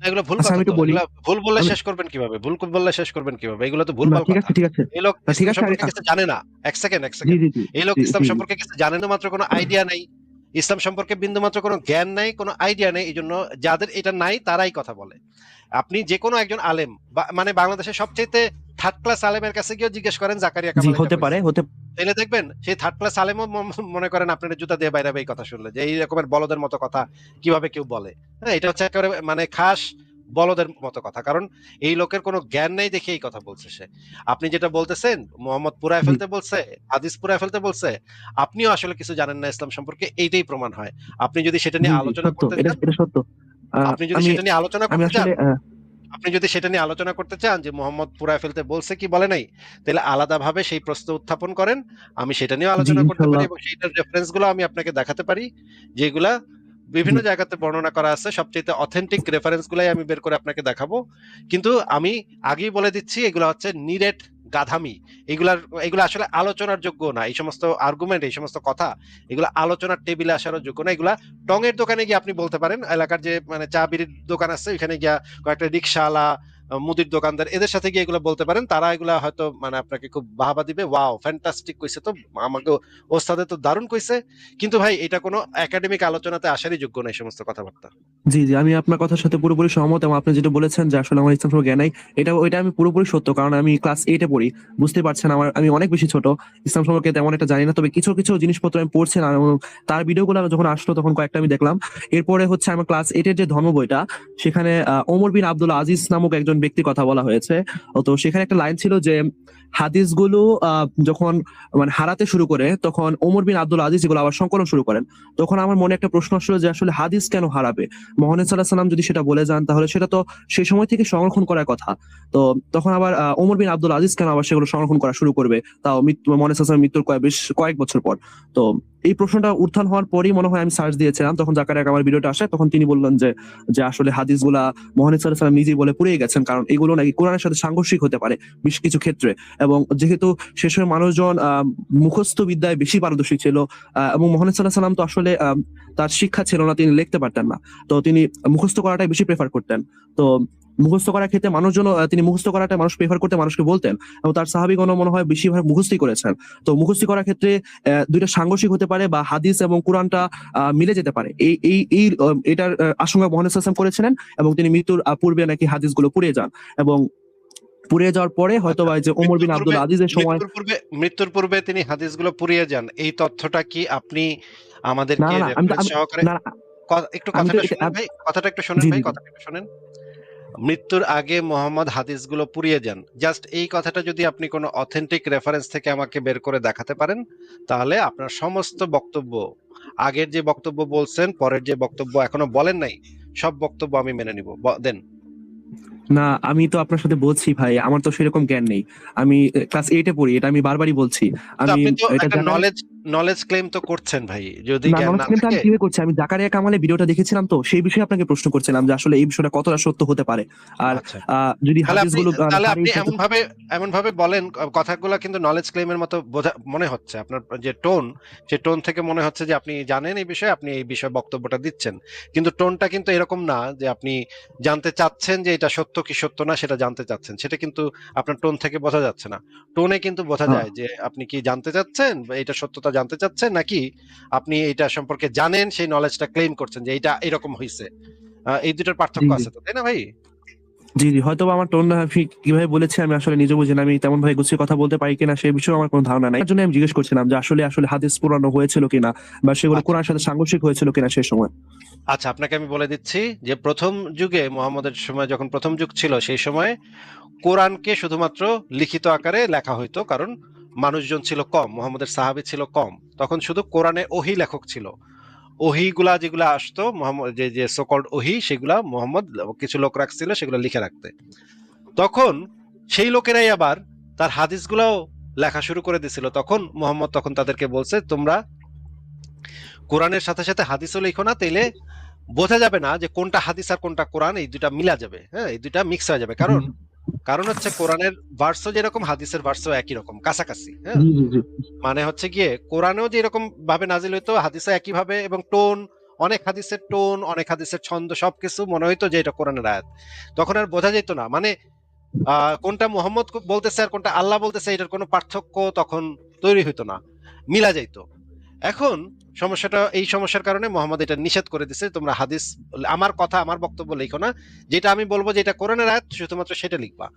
এগুলো ভুল আচ্ছা, কথা। আমি একটু তো বলি। এগুলো ভুল বললে আমি শেষ করবেন কিভাবে? ভুল বললে শেষ করবেন কিভাবে? এগুলো তো না, ভুলভাল ঠিক কথা। আছে, ঠিক আছে। এই লোক না, ঠিক ইসলাম আছে। সম্পর্কে কিছু জানে না। এক সেকেন্ড, এক জি, সেকেন্ড। জি, জি, এই লোক জি, ইসলাম জি, সম্পর্কে কিছু জানে না, মাত্র কোনো আইডিয়া নাই। ইসলাম সম্পর্কে বিন্দুমাত্র কোনো জ্ঞান নাই, কোনো আইডিয়া নেই। এই জন্য যাদের এটা নাই তারাই কথা বলে। আপনি যে কোনো একজন আলেম, মানে বাংলাদেশের সবচেয়ে থার্ড ক্লাস আলেমের কাছে গিয়ে জিজ্ঞেস করেন জাকারিয়া জি, কামাল এটা হতে পারে, কইছে, তাহলে দেখবেন সেই থার্ড ক্লাস আলেমও মনে করেন আপনার জুতা দিয়ে বাইরে এই কথা শুনলে, যে এই রকমের বলদের মতো কথা কিভাবে কেউ বলে। হ্যাঁ, এটা হচ্ছে একেবারে মানে খাস বলদের মতো কথা, কারণ এই লোকের কোনো জ্ঞান নেই দেখে এই কথা বলছে সে। আপনি যেটা বলতেছেন মোহাম্মদ পুরায় জি, ফেলতে বলছে, হাদিস পুরায় ফেলতে বলছে, আপনিও আসলে কিছু জানেন না ইসলাম সম্পর্কে, এইটাই প্রমাণ হয়। আপনি যদি সেটা জি, নিয়ে জি, আলোচনা সত্য, করতে এটা চান, এটা সত্য। আপনি যদি আমি সেটা নিয়ে আলোচনা আমি করতে চান, আসলে আপনি যদি সেটা নিয়ে আলোচনা করতে চান যে মোহাম্মদ পুরায় ফেলতে বলছে কি বলে নাই, তাহলে আলাদাভাবে সেই প্রশ্ন উত্থাপন করেন, আমি সেটা নিয়ে জি, আলোচনা করতে পারি, ইনশাল্লাহ। এবং সেইটার রেফারেন্স গুলো আমি আপনাকে দেখাতে পারি, যেগুলা বিভিন্ন জি, জায়গাতে বর্ণনা করা আছে। সবচেয়ে অথেন্টিক রেফারেন্স গুলাই আমি বের করে আপনাকে দেখাবো। কিন্তু আমি আগেই বলে দিচ্ছি, এগুলা হচ্ছে নিরেট গাধামি। এগুলা আসলে আলোচনার যোগ্য না। এই সমস্ত আর্গুমেন্ট, এই সমস্ত কথা, এগুলা আলোচনার টেবিলে আসারও যোগ্য না। এগুলা টঙের দোকানে গিয়ে আপনি বলতে পারেন, এলাকার যে মানে চা বিড়ির দোকান আছে ওইখানে গিয়া কয়েকটা রিক্সাওয়ালা, মুদির দোকানদার, এদের সাথে গিয়ে এগুলো বলতে পারেন, তারা এগুলা হয়তো মানে আপনাকে খুব বাহবা দিবে, ওয়াও ফ্যান্টাস্টিক কইছে, তো আমাকে ওস্তাদে তো দারুণ কইছে। কিন্তু ভাই এটা কোনো একাডেমিক আলোচনাতে আসারই যোগ্য না এই সমস্ত কথাবার্তা। জি, জি, আমি আপনার কথার সাথে পুরোপুরি সহমত, এবং আপনি যেটা বলেছেন যে আসলে আমার ইসলাম সম্পর্কে জ্ঞান নাই, ওইটা আমি পুরোপুরি সত্য, কারণ আমি ক্লাস 8 এ পড়ি। বুঝতে পারছেন আমি অনেক বেশি ছোট, ইসলাম সম্পর্কে তেমন একটা জানি না, তবে কিছু কিছু জিনিসপত্র আমি পড়ছিলাম, এবং তার ভিডিওগুলো যখন আসলো তখন কয়েকটা আমি দেখলাম। এরপরে হচ্ছে আমার ক্লাস 8 এর যে ধর্ম বইটা, সেখানে ওমর বিন আব্দুল আজিজ নামক একজন ব্যক্তির কথা বলা হয়েছে। তো সেখানে একটা লাইন ছিল যে হাদিসগুলো যখন মানে হারাতে শুরু করে, তখন ওমর বিন আব্দুল আজিজ এগুলো আবার সংকলন শুরু করেন। তখন আমার মনে একটা প্রশ্ন আসলো যে আসলে হাদিস কেন হারাবে? মহানবী সাল্লাল্লাহু আলাইহি সাল্লাম যদি সেটা বলে যান, তাহলে সেটা তো সেই সময় থেকে সংরক্ষণ করার কথা। তো তখন আবার ওমর বিন আব্দুল আজিজ কেন আবার সেগুলো সংরক্ষণ করা শুরু করবে, তাও মহানবী সাল্লাল্লাহু আলাইহি সাল্লামের মৃত্যুর কয়েক বছর পর? তো এই প্রশ্নটা উত্থান হওয়ার পরই মনে হয় আমি সার্চ দিয়েছিলাম, তখন জাকারিয়া কামাল ভিডিওটা আসে, তখন তিনি বললেন যে যে আসলে হাদিসগুলা মহানবী সাল্লাল্লাহু আলাইহি সাল্লাম নিজেই বলে পুড়িয়ে গেছেন, কারণ এগুলো নাকি কোরআনের সাথে সাংঘর্ষিক হতে পারে বেশ কিছু ক্ষেত্রে। এবং যেহেতু সে সময় মানুষজন মুখস্থ বিদ্যায় বেশি পারদর্শী ছিল, এবং মহানবী সাল্লাল্লাহু আলাইহি সাল্লাম তো আসলে তার শিক্ষা ছিল না, তিনি লিখতে পারতেন না, তো তিনি মুখস্থ করাটাই বেশি প্রেফার করতেন। তো মুখস্থ করার ক্ষেত্রে তিনি মুখস্থ করাটা মানুষ প্রেফার করতে মানুষকে বলতেন, এবং তার সাহাবীগণ মনে হয় বেশিরভাগ মুখস্থই করেছেন। তো মুখস্থি করার ক্ষেত্রে দুইটা সাংঘর্ষিক হতে পারে, বা হাদিস এবং কোরআনটা মিলে যেতে পারে, এটার আশঙ্কা মহানবী সাল্লাল্লাহু আলাইহি ওয়াসাল্লাম করেছিলেন, এবং তিনি মৃত্যুর পূর্বে নাকি হাদিসগুলো পুড়িয়ে যান, এবং পুড়িয়ে যাওয়ার পরে হয়তো বা যে ওমর বিন আব্দুল আজিজের সময়। মৃত্যুর পূর্বে তিনি হাদিসগুলো পুড়িয়ে যান, এই তথ্যটা কি আপনি না, আমাদেরকে না, না, রেফারেন্স সহকারে না, একটু আমি তো কথাটা শুনেন ভাই, কথাটা একটু শুনেন জি, ভাই, জি, কথাটা একটু শুনেন। মৃত্যুর আগে মোহাম্মদ হাদিসগুলো পুড়িয়ে যান, জাস্ট এই কথাটা যদি আপনি কোনো অথেন্টিক রেফারেন্স থেকে আমাকে বের করে দেখাতে পারেন, তাহলে আপনার সমস্ত বক্তব্য, আগের যে বক্তব্য বলছেন, পরের যে বক্তব্য এখনো বলেন নাই, সব বক্তব্য আমি মেনে নিব। দেন। না, আমি তো আপনার সাথে বলছি ভাই, আমার তো সেরকম জ্ঞান নেই। আমি ক্লাস 8 এ পড়ি, এটা আমি বারবারই বলছি। তো আমি আপনি তো এটা একটা নলেজ ক্লেম তো করছেন ভাই, যদি না, জ্ঞান নলেজ না ক্লেমটা আমি থাকে। কিভাবে করছি? আমি জাকারিয়া কামালের ভিডিওটা দেখেছিলাম, তো সেই বিষয়ে আপনাকে প্রশ্ন করছিলাম যে আসলে এই বিষয়টা কতটা সত্য হতে পারে। আর আচ্ছা, যদি তাহলে আপনি হাদিসগুলো তাহলে আপনি হাদিস এমন ভাবে বলেন, কথাগুলো কিন্তু নলেজ ক্লেমের মতো বোঝা মনে হচ্ছে। আপনার যে টোন, সেই টোন থেকে মনে হচ্ছে যে আপনি জানেন এই বিষয়ে, আপনি এই বিষয়ে বক্তব্যটা দিচ্ছেন। কিন্তু টোনটা কিন্তু এরকম না যে আপনি জানতে চাচ্ছেন যে এটা সত্য কি সত্য না সেটা জানতে চাচ্ছেন, সেটা কিন্তু আপনার টোন থেকে বোঝা যাচ্ছে না। টোনে কিন্তু বোঝা আহ, যায় যে আপনি কি জানতে চাচ্ছেন বা এটা সত্যতা জানতে চাচ্ছেন, নাকি আপনি এটা সম্পর্কে জানেন, সেই নলেজটা ক্লেম করছেন যে এটা এরকম হয়েছে। এই দুটোর জি পার্থক্য জি আছে তো, তাই না ভাই? জি জি, হয়তো বা আমার টোন আমি কিভাবে বলেছি আমি আসলে নিজে বুঝি না, আমি তেমন ভাবে গুছিয়ে কথা বলতে পারি কিনা সেই বিষয়ে আমার কোনো ধারণা নাই। তার জন্য আমি জিজ্ঞেস করছিলাম যে আসলে আসলে হাদিস পুরানো হয়েছিল কিনা, বা সেগুলো আচ্ছা, কোরআনের সাথে সাংঘর্ষিক হয়েছিল কিনা সেই সময়। আচ্ছা, আপনাকে আমি বলে দিচ্ছি যে প্রথম যুগে মুহাম্মদের সময়, যখন প্রথম যুগ ছিল, সেই সময় কোরআনকে শুধুমাত্র লিখিত আকারে লেখা হইতো, কারণ মানুষজন ছিল কম, মুহাম্মদের সাহাবী ছিল কম। তখন শুধু কোরআনে ওহী লেখক ছিল। ওহীগুলা যেগুলা আসতো, মুহাম্মদ যে যে সোকল্ড ওহী, সেগুলা মুহাম্মদ কিছু লোক রাখছিল সেগুলো লিখে রাখতে। তখন সেই লোকেরাই আবার তার হাদিসগুলাও লেখা শুরু করে দিছিল। তখন মুহাম্মদ তখন তাদেরকে বলছে, তোমরা কোরআনের সাথে সাথে হাদিসও লিখো না, তাইলে বোঝা যাবে না যে কোনটা হাদিস আর কোনটা কোরআন, এই দুইটা মিলা যাবে, হ্যাঁ, এই দুইটা মিক্স হয়ে যাবে। জি কারণ কারণ হচ্ছে কোরআনের ভার্সও যেরকম, হাদিসের ভার্সও একই রকম, কাছাকাছি, হ্যাঁ। জি জি জি মানে হচ্ছে গিয়ে কোরআনেও যে এরকম ভাবে নাজিল হইতো, হাদিসে একই ভাবে, এবং টোন, অনেক হাদিসের টোন, অনেক হাদিসের ছন্দ, সবকিছু মনে হইতো যে এটা কোরআনের আয়াত। তখন আর বোঝা যেত না, মানে কোনটা মুহাম্মদ বলতেছে আর কোনটা আল্লাহ বলতেছে, এটার কোনো পার্থক্য তখন তৈরি হইতো না, মিলা যাইতো। এখন এই সমস্যার কারণে মোহাম্মদ এটা নিষেধ করে দিছে, তোমরা হাদিস, আমার কথা, আমার বক্তব্য লিখো না। যেটা আমি বলবো যেটা কোরআনের আয়াত, শুধুমাত্র সেটা লিখবা,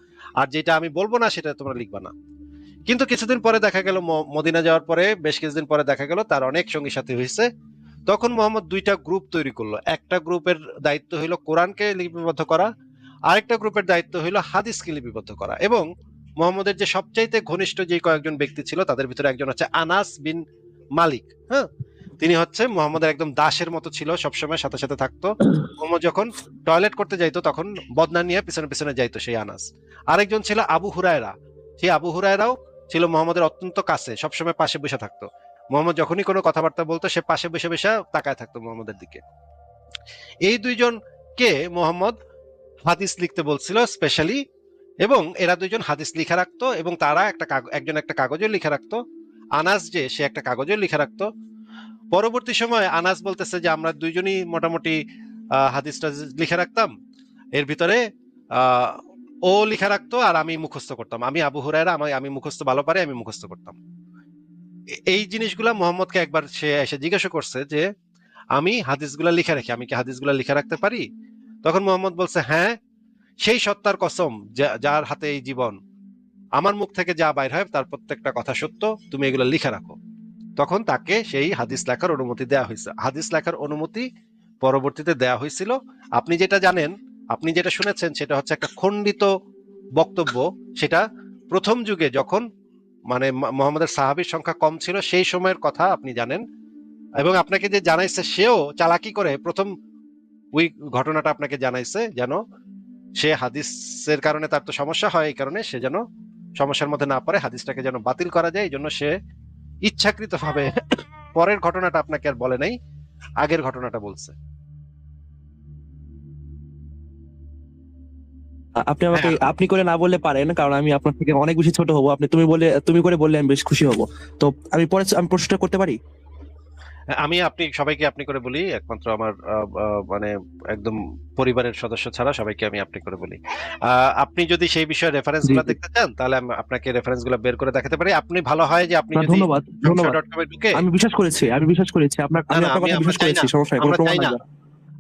আর যেটা আমি বলবো না সেটা তোমরা লিখবা না। কিন্তু কিছুদিন পরে দেখা গেল, মদিনা যাওয়ার পরে বেশ কিছুদিন পরে দেখা গেল তার অনেক সঙ্গী সাথী হয়েছে। তখন মোহাম্মদ দুইটা গ্রুপ তৈরি করলো। একটা গ্রুপের দায়িত্ব হইলো কোরআনকে লিপিবদ্ধ করা, আরেকটা গ্রুপের দায়িত্ব হইলো হাদিসকে লিপিবদ্ধ করা। এবং মোহাম্মদের যে সবচাইতে ঘনিষ্ঠ যে কয়েকজন ব্যক্তি ছিল, তাদের ভিতরে একজন হচ্ছে আনাস বিন মালিক, হ্যাঁ। তিনি হচ্ছে মোহাম্মদের একদম দাসের মতো ছিল, সবসময় সাথে সাথে থাকতো। মোহাম্মদ যখন টয়লেট করতে যাইতো তখন বদনা নিয়ে পিছনে পিছনে যাইতো সেই আনাস। আরেকজন ছিল আবু হুরায়রা। সেই আবু হুরায়রাও ছিল মোহাম্মদের অত্যন্ত কাছে, সবসময় পাশে বসে থাকতো। মোহাম্মদ যখনই কোনো কথাবার্তা বলতো, সে পাশে বসে বসে তাকায় থাকতো মোহাম্মদের দিকে। এই দুইজনকে মোহাম্মদ হাদিস লিখতে বলছিল স্পেশালি, এবং এরা দুইজন হাদিস লিখে রাখতো, এবং তারা একজন একটা কাগজে লিখে রাখতো। আনাস যে, সে একটা কাগজে লিখে রাখতো। পরবর্তী সময় আনাস বলতেছে যে আমরা দুইজনই মোটামুটি হাদিসটা লিখে রাখতাম, এর ভিতরে আহ, ও লিখে রাখতো আর আমি মুখস্থ করতাম। আমি আবু হুরায়রা, আমি মুখস্থ ভালো পারি, আমি মুখস্থ করতাম। এই জিনিসগুলা মোহাম্মদকে একবার সে এসে জিজ্ঞাসা করছে যে আমি হাদিসগুলা লিখে রাখি, আমি কি হাদিসগুলা লিখে রাখতে পারি? তখন মোহাম্মদ বলছে, হ্যাঁ, সেই সত্তার কসম যার হাতে এই জীবন, আমার মুখ থেকে যা বাইর হয় তার প্রত্যেকটা কথা সত্য, তুমি এগুলো লিখে রাখো। তখন তাকে সেই হাদিস লেখার অনুমতি দেওয়া হয়েছে। হাদিস লেখার অনুমতি পরবর্তীতে দেওয়া হয়েছিল। আপনি যেটা জানেন, আপনি যেটা শুনেছেন, সেটা হচ্ছে একটা খণ্ডিত বক্তব্য। সেটা প্রথম যুগে যখন, মানে মোহাম্মদের সাহাবীর সংখ্যা কম ছিল, সেই সময়ের কথা আপনি জানেন। এবং আপনাকে যে জানাইছে, সেও চালাকি করে প্রথম ওই ঘটনাটা আপনাকে জানাইছে, যেন সে হাদিসের কারণে তার তো সমস্যা হয়, এই কারণে সে যেন সমস্যার মধ্যে না পড়ে, হাদিসটাকে যেন বাতিল করা যায়, এই জন্য সে ইচ্ছাকৃতভাবে পরের ঘটনাটা আপনাকে আর বলে নাই, আগের ঘটনাটা বলছে। আপনি আমাকে হ্যাঁ, আপনি করে না বললে পারেন, কারণ আমি আপনার থেকে অনেক বেশি ছোট হব। আপনি তুমি করে বললে আমি বেশ খুশি হব। তো আমি প্রশ্নটা করতে পারি? আপনি সবাইকে আপনি করে বলি, একমাত্র আমার মানে একদম পরিবারের সদস্য ছাড়া সবাইকে আমি আপনি করে বলি। আপনি যদি সেই বিষয়ে রেফারেন্স জি গুলা জি। দেখতে চান, তাহলে আমি আপনাকে রেফারেন্স গুলা বের করে দেখাতে পারি। আপনি ভালো হয় যে আপনি না, যদি ধন্যবাদ ধন্যবাদ। সংশয়.com এ ঢুকে, আমি বিশ্বাস করেছি না আমি না, আপনার কথা আমরা বিশ্বাস চাই করেছি, না, সমস্যা নাই, কোনো আমরা প্রমাণ চাই না, লাগবে না।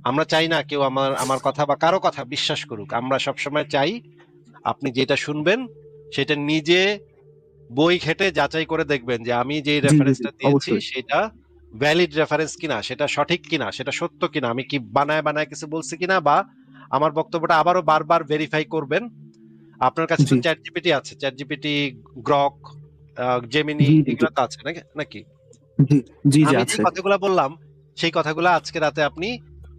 আমরা চাই না কেউ আমার কথা বা কারো কথা বিশ্বাস করুক। আমরা সবসময় চাই আপনি যেটা শুনবেন সেটা নিজে বই ঘেটে যাচাই করে দেখবেন যে আমি যে জি জি জি, রেফারেন্সটা দিয়েছি অবশ্যই। সেটা ভ্যালিড রেফারেন্স কিনা, সেটা সঠিক কিনা, সেটা সত্য কিনা, আমি কি বানায় বানায় কিছু বলছি কিনা, বা আমার বক্তব্যটা আবারও বারবার ভেরিফাই করবেন। আপনার কাছে তো জি চ্যাট জিপিটি আছে, চ্যাট জিপিটি, গ্রক, জেমিনি, জি জি জি এগুলো তো আছে নাকি নাকি জি জি জি আমি যে আছে। কথাগুলো বললাম, সেই কথাগুলো আজকে রাতে আপনি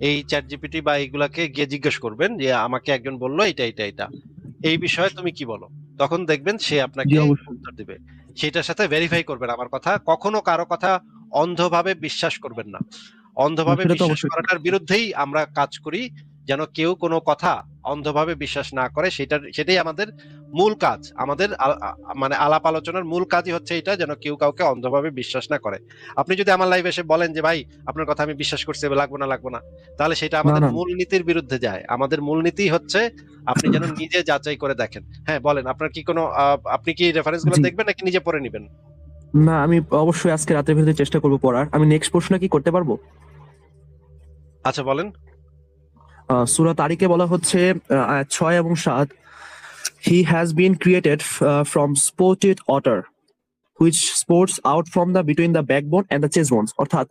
এই চ্যাট জিপিটি বা এইগুলাকে গিয়ে জিজ্ঞেস করবেন যে আমাকে একজন বললো এটা এটা এটা, এই বিষয়ে তুমি কি বলো। তখন দেখবেন সে জি আপনাকে অবশ্যই। উত্তর দিবে। সেটার সাথে ভেরিফাই করবেন আমার কথা। কখনো কারো কথা অন্ধভাবে বিশ্বাস করবেন না। অন্ধভাবে সেটা তো বিশ্বাস অবশ্যই। করাটার বিরুদ্ধেই আমরা কাজ করি। যেন কেউ কোনো কথা অন্ধভাবে বিশ্বাস না করে, সেটাই আমাদের মূল কাজ। আমাদের মানে আলাপ আলোচনার মূল কাজই হচ্ছে এটা, যেন কেউ কাউকে অন্ধভাবে বিশ্বাস না করে। আপনি যদি আমার লাইভে এসে বলেন যে ভাই আপনার কথা আমি বিশ্বাস করছি, লাগবো না, তাহলে সেটা না, আমাদের না। মূলনীতির বিরুদ্ধে যায়। আমাদের মূলনীতি হচ্ছে আপনি যেন নিজে যাচাই করে দেখেন। হ্যাঁ বলেন, আপনার কি কোনো আপনি কি রেফারেন্স গুলো জি। দেখবেন নাকি নিজে পড়ে নিবেন? না, আমি অবশ্যই আজকে রাতের ভেতরে চেষ্টা করব পড়ার। আমি নেক্সট প্রশ্ন কি করতে পারবো? আচ্ছা বলেন। সূরা তারিকে বলা হচ্ছে আয়াত ৬ এবং ৭, he has been created from spurted water which sports out from the between the backbone and the chest bones, অর্থাৎ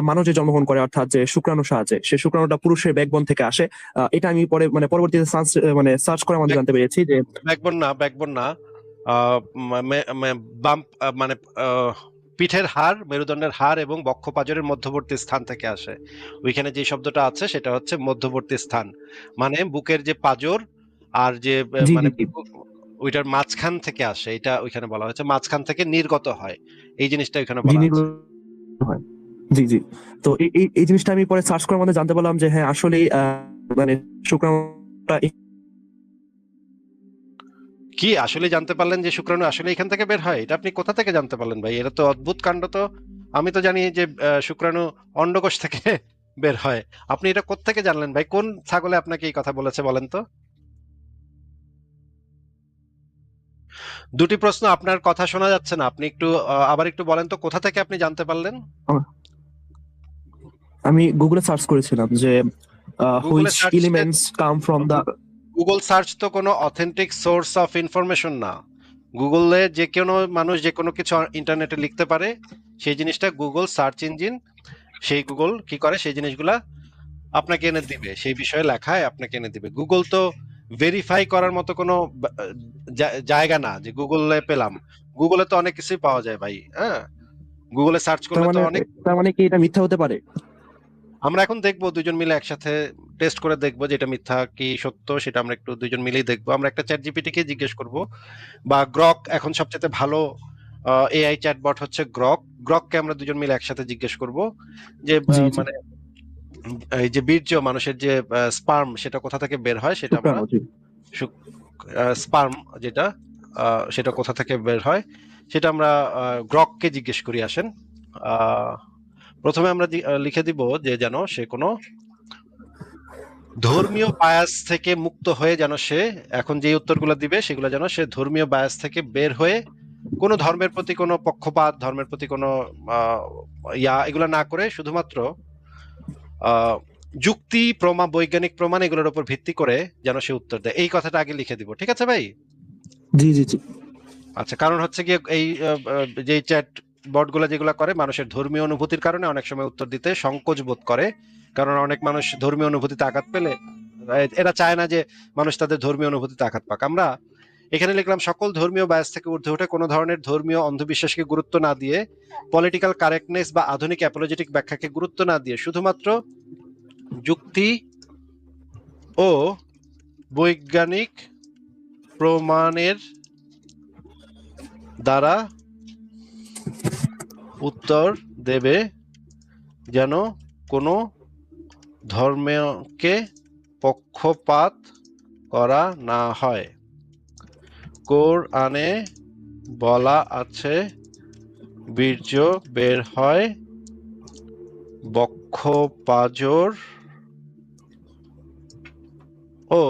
মানুষ যে জন্মগ্রহণ করে অর্থাৎ যে শুক্রাণু সাহায্যে, সে শুক্রাণুটা পুরুষের ব্যাকবোন থেকে আসে। এটা আমি পরে মানে পরবর্তীতে মানে সার্চ করে আমাদের জানতে পেরেছি যে ব্যাকবোন না, বাম মানে পিঠের হাড়, মেরুদণ্ডের হাড় এবং বক্ষপাজরের মধ্যবর্তী স্থান থেকে আসে। ওইখানে যে শব্দটা আছে সেটা হচ্ছে মধ্যবর্তী স্থান, মানে বুকের যে পাজর আর যে জি জি মানে জি ওইটার মাঝখান থেকে আসে, এটা ওইখানে বলা হয়েছে মাঝখান থেকে নির্গত হয়, এই জিনিসটা ওইখানে বলা জিনিস আছে। হয়। জি জি। তো এই এই এই জিনিসটা আমি পরে সার্চ করে আমাদের জানতে পারলাম যে হ্যাঁ আসলেই মানে শুক্রাণুটা কি আসলে জানতে পারলেন যে শুক্রাণু আসলে এখান থেকে বের হয়? এটা আপনি কোথা থেকে জানতে পারলেন ভাই? এটা তো অদ্ভুত কাণ্ড তো। আমি তো জানি যে শুক্রাণু অন্ডকোষ থেকে বের হয়। আপনি এটা কোত্থেকে জানলেন ভাই? কোন ছাগলে আপনাকে এই কথা বলেছে বলেন তো? দুটি প্রশ্ন, আপনার কথা শোনা যাচ্ছে না। আপনি একটু আবার একটু বলেন তো কোথা থেকে আপনি জানতে পারলেন? আমি গুগলে সার্চ করেছিলাম যে গুগলে which search, elements come from the Google search তো কোনো অথেন্টিক সোর্স অফ ইনফরমেশন না। গুগলে যে কোনো মানুষ যে কোনো কিছু ইন্টারনেটে লিখতে পারে, সেই জিনিসটা গুগল সার্চ ইঞ্জিন, সেই গুগল কি করে সেই জিনিসগুলা আপনাকে এনে দিবে, সেই বিষয়ে লেখায় আপনাকে এনে দিবে। গুগল তো ভেরিফাই করার মতো কোনো জায়গা না যে গুগলে পেলাম। গুগলে তো অনেক কিছুই পাওয়া যায় ভাই। হ্যাঁ, গুগলে সার্চ তার করলে তো মানে অনেক। তার মানে কি এটা মিথ্যা হতে পারে? আমরা এখন দেখবো দুজন মিলে একসাথে টেস্ট করে দেখবো যে এটা মিথ্যা কি সত্য, সেটা আমরা একটু দুজন মিলেই দেখবো। আমরা একটা চ্যাট জিপিটি কে জিজ্ঞেস করব, বা গ্রক, এখন সবচেয়ে ভালো এআই চ্যাটবট হচ্ছে গ্রক। গ্রককে আমরা দুজন মিলে একসাথে জিজ্ঞেস করব যে জি জি। মানে এই যে বীর্য, মানুষের যে স্পার্ম, সেটা কোথা থেকে বের হয়, সেটা আমরা শুক্রাণু জি। স্পার্ম যেটা সেটা কোথা থেকে বের হয় সেটা আমরা গ্রককে জিজ্ঞেস করি। আসেন, প্রথমে আমরা লিখে দিব যে যেন সে কোনো ধর্মীয় বায়াস থেকে মুক্ত হয়ে, যেন সে এখন যে উত্তরগুলো দিবে সেগুলো যেন সে ধর্মীয় বায়াস থেকে বের হয়ে কোনো ধর্মের প্রতি কোনো পক্ষপাত, ধর্মের প্রতি কোনো এগুলো না করে শুধুমাত্র আহ যুক্তি, প্রমাণ, বৈজ্ঞানিক প্রমাণ এগুলোর উপর ভিত্তি করে যেন সে উত্তর দেয়। এই কথাটা আগে লিখে দিব, ঠিক আছে ভাই? জি জি জি। আচ্ছা, কারণ হচ্ছে গিয়ে এই যে চ্যাট বট গুলা যেগুলা করে, মানুষের ধর্মীয় অনুভূতির কারণে অনেক সময় উত্তর দিতে সংকোচ বোধ করে। কারণ অনেক মানুষ ধর্মীয় অনুভূতিতে আঘাত পেলে এরা চায় না যে মানুষ তাদের ধর্মীয় অনুভূতিতে আঘাত পাক। আমরা এখানে লিখলাম সকল ধর্মীয় বায়াস থেকে ঊর্ধ্বে উঠে কোনো ধরনের ধর্মীয় অন্ধবিশ্বাসকে গুরুত্ব না দিয়ে, পলিটিক্যাল কারেক্টনেস বা আধুনিক অ্যাপোলজেটিক ব্যাখ্যাকে গুরুত্ব না দিয়ে, শুধুমাত্র যুক্তি ও বৈজ্ঞানিক প্রমাণের দ্বারা উত্তর দেবে, যেন কোনো ধর্মকে পক্ষপাত করা না হয়। কোরআনে বলা আছে বীর্য বের হয় বক্ষপাজর ও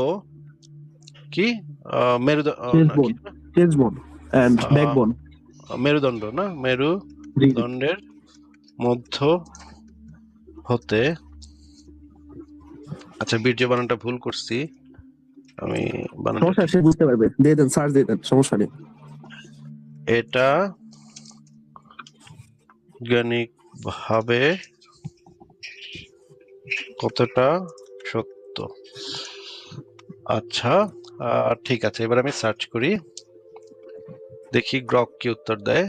কি চেস্ট বোন, চেস্ট বোন এন্ড আহ, ব্যাকবোন। মেরুদণ্ড না, জি জি। মেরুদণ্ডের মধ্য হতে। আচ্ছা, বীর্য বানানটা ভুল করছি আমি, বানানটা সমস্যা ঠিক। সে বুঝতে পারবে, দিয়ে দেন, সার্চ দিয়ে দেন, সমস্যা নেই। এটা বৈজ্ঞানিক ভাবে কতটা সত্য? আচ্ছা, ঠিক আছে, এবার আমি সার্চ করি, দেখি গ্রক কি উত্তর দেয়।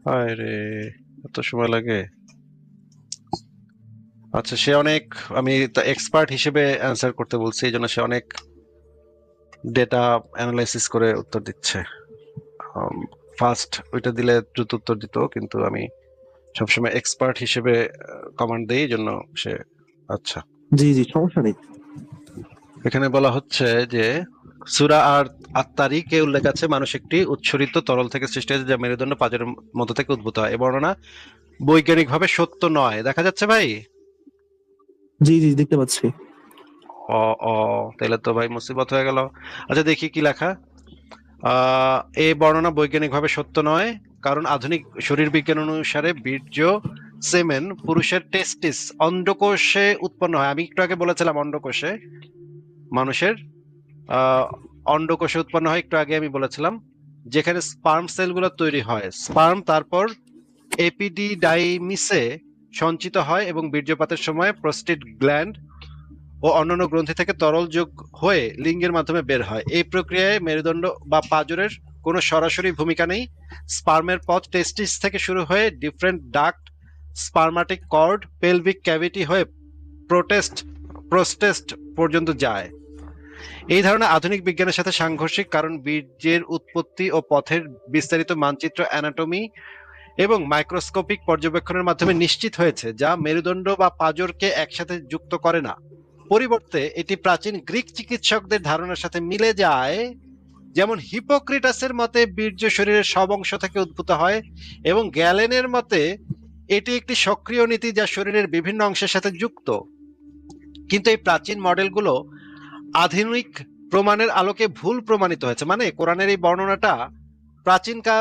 হায় রে, এত সময় লাগে। আচ্ছা, সে অনেক, আমি এক্সপার্ট হিসেবে অ্যান্সার করতে বলছি, এই জন্য সে অনেক ডেটা অ্যানালাইসিস করে উত্তর দিচ্ছে। ফার্স্ট ওইটা দিলে দ্রুত উত্তর দিত, কিন্তু আমি সবসময় এক্সপার্ট হিসেবে কমান্ড দিই, এই জন্য সে। আচ্ছা, জি জি, সমস্যা নেই। এখানে বলা হচ্ছে যে সূরা আর আত-তারিকে উল্লেখ আছে মানুষ একটি উৎসরিত তরল থেকে সৃষ্টি হয়েছে যা মেরুদণ্ড পাঁজরের মধ্য থেকে উদ্ভূত হয়। এই বর্ণনা বৈজ্ঞানিকভাবে সত্য নয়। দেখা যাচ্ছে ভাই? জি জি, দেখতে পাচ্ছি। ও ও, তাহলে তো ভাই মুসিবত হয়ে গেল। আচ্ছা, দেখি কি লেখা। এই বর্ণনা বৈজ্ঞানিকভাবে সত্য নয়, কারণ আধুনিক শরীর বিজ্ঞান অনুসারে বীর্য সেমেন পুরুষের টেস্টিস অন্ডকোষে উৎপন্ন হয়। আমি একটু আগে বলেছিলাম অন্ডকোষে, মানুষের অন্ডকোষে উৎপন্ন হয়, একটু আগে আমি বলেছিলাম, যেখানে স্পার্ম সেলগুলো তৈরি হয়। স্পার্ম তারপর এপিডিডাইমিসে সঞ্চিত হয় এবং বীর্যপাতের সময় প্রোস্টেট গ্ল্যান্ড ও অন্যান্য গ্রন্থি থেকে তরল যোগ হয়ে লিঙ্গের মাধ্যমে বের হয়। এই প্রক্রিয়ায় মেরুদণ্ড বা পাঁজরের কোনো সরাসরি ভূমিকা নেই। স্পার্মের পথ টেস্টিস থেকে শুরু হয়ে different duct, spermatic cord, pelvic cavity হয়ে প্রোস্টেট পর্যন্ত যায়। এই ধারণা আধুনিক বিজ্ঞানের সাথে সাংঘর্ষিক, কারণ বীর্যের উৎপত্তি ও পথের বিস্তারিত মানচিত্র অ্যানাটমি এবং মাইক্রোস্কোপিক পর্যবেক্ষণের মাধ্যমে নিশ্চিত হয়েছে, যা মেরুদণ্ড বা পাঁজরকে একসাথে যুক্ত করে না। পরিবর্তে এটি প্রাচীন গ্রিক চিকিৎসকদের ধারণার সাথে মিলে যায়, যেমন হিপোক্রেটাসের মতে বীর্য শরীরের সব অংশ থেকে উদ্ভূত হয় এবং গ্যালেনের মতে এটি একটি সক্রিয় নীতি যা শরীরের বিভিন্ন অংশের সাথে যুক্ত। কিন্তু এই প্রাচীন মডেলগুলো আধুনিক প্রমাণের আলোকে ভুল প্রমাণিত হয়েছে। মানে কোরআনের এই বর্ণনাটা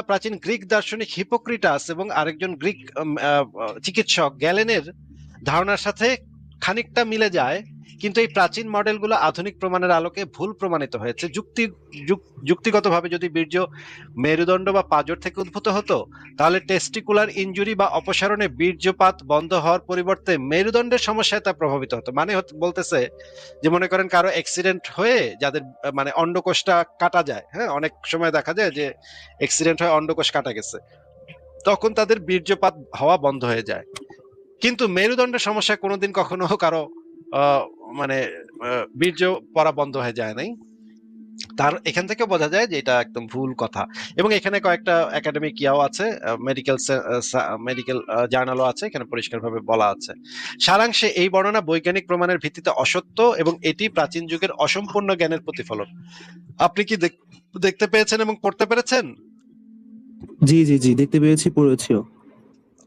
প্রাচীন গ্রিক দার্শনিক হিপোক্রেটাস এবং আরেকজন গ্রিক চিকিৎসক গ্যালেনের ধারণার সাথে খানিকটা মিলে যায়, কিন্তু এই প্রাচীন মডেলগুলো আধুনিক প্রমাণের আলোকে ভুল প্রমাণিত হয়েছে। যুক্তিগতভাবে যদি বীর্য মেরুদণ্ড বা পাঁজর থেকে উদ্ভূত হতো, তাহলে টেস্টিকুলার ইনজুরি বা অপসারণে বীর্যপাত বন্ধ হওয়ার পরিবর্তে মেরুদণ্ডের সমস্যায় তা প্রভাবিত হতো। মানে বলতেছে যে, মনে করেন কারো অ্যাক্সিডেন্ট হয়ে যাদের মানে অন্ডকোষটা কাটা যায়, হ্যাঁ, অনেক সময় দেখা যায় যে অ্যাক্সিডেন্ট হয়ে অন্ডকোষ কাটা গেছে, তখন তাদের বীর্যপাত হওয়া বন্ধ হয়ে যায়। কিন্তু মেরুদণ্ডের সমস্যায় কোনোদিন কখনো কারো মানে বীর্য পড়া বন্ধ হয়ে যায় নাই। তার এখান থেকে বোঝা যায় যে এটা একদম ভুল কথা। এবং এখানে কয়েকটা একাডেমিক ইয়াও আছে, মেডিকেল জার্নালও আছে, এখানে পরিষ্কারভাবে বলা আছে। সারাংশে এই বর্ণনা বৈজ্ঞানিক প্রমাণের ভিত্তিতে অসত্য এবং এটি প্রাচীন যুগের অসম্পূর্ণ জ্ঞানের প্রতিফলন। আপনি কি দেখতে পেয়েছেন এবং পড়তে পেরেছেন? জি জি জি, দেখতে পেয়েছি, পড়েছিও।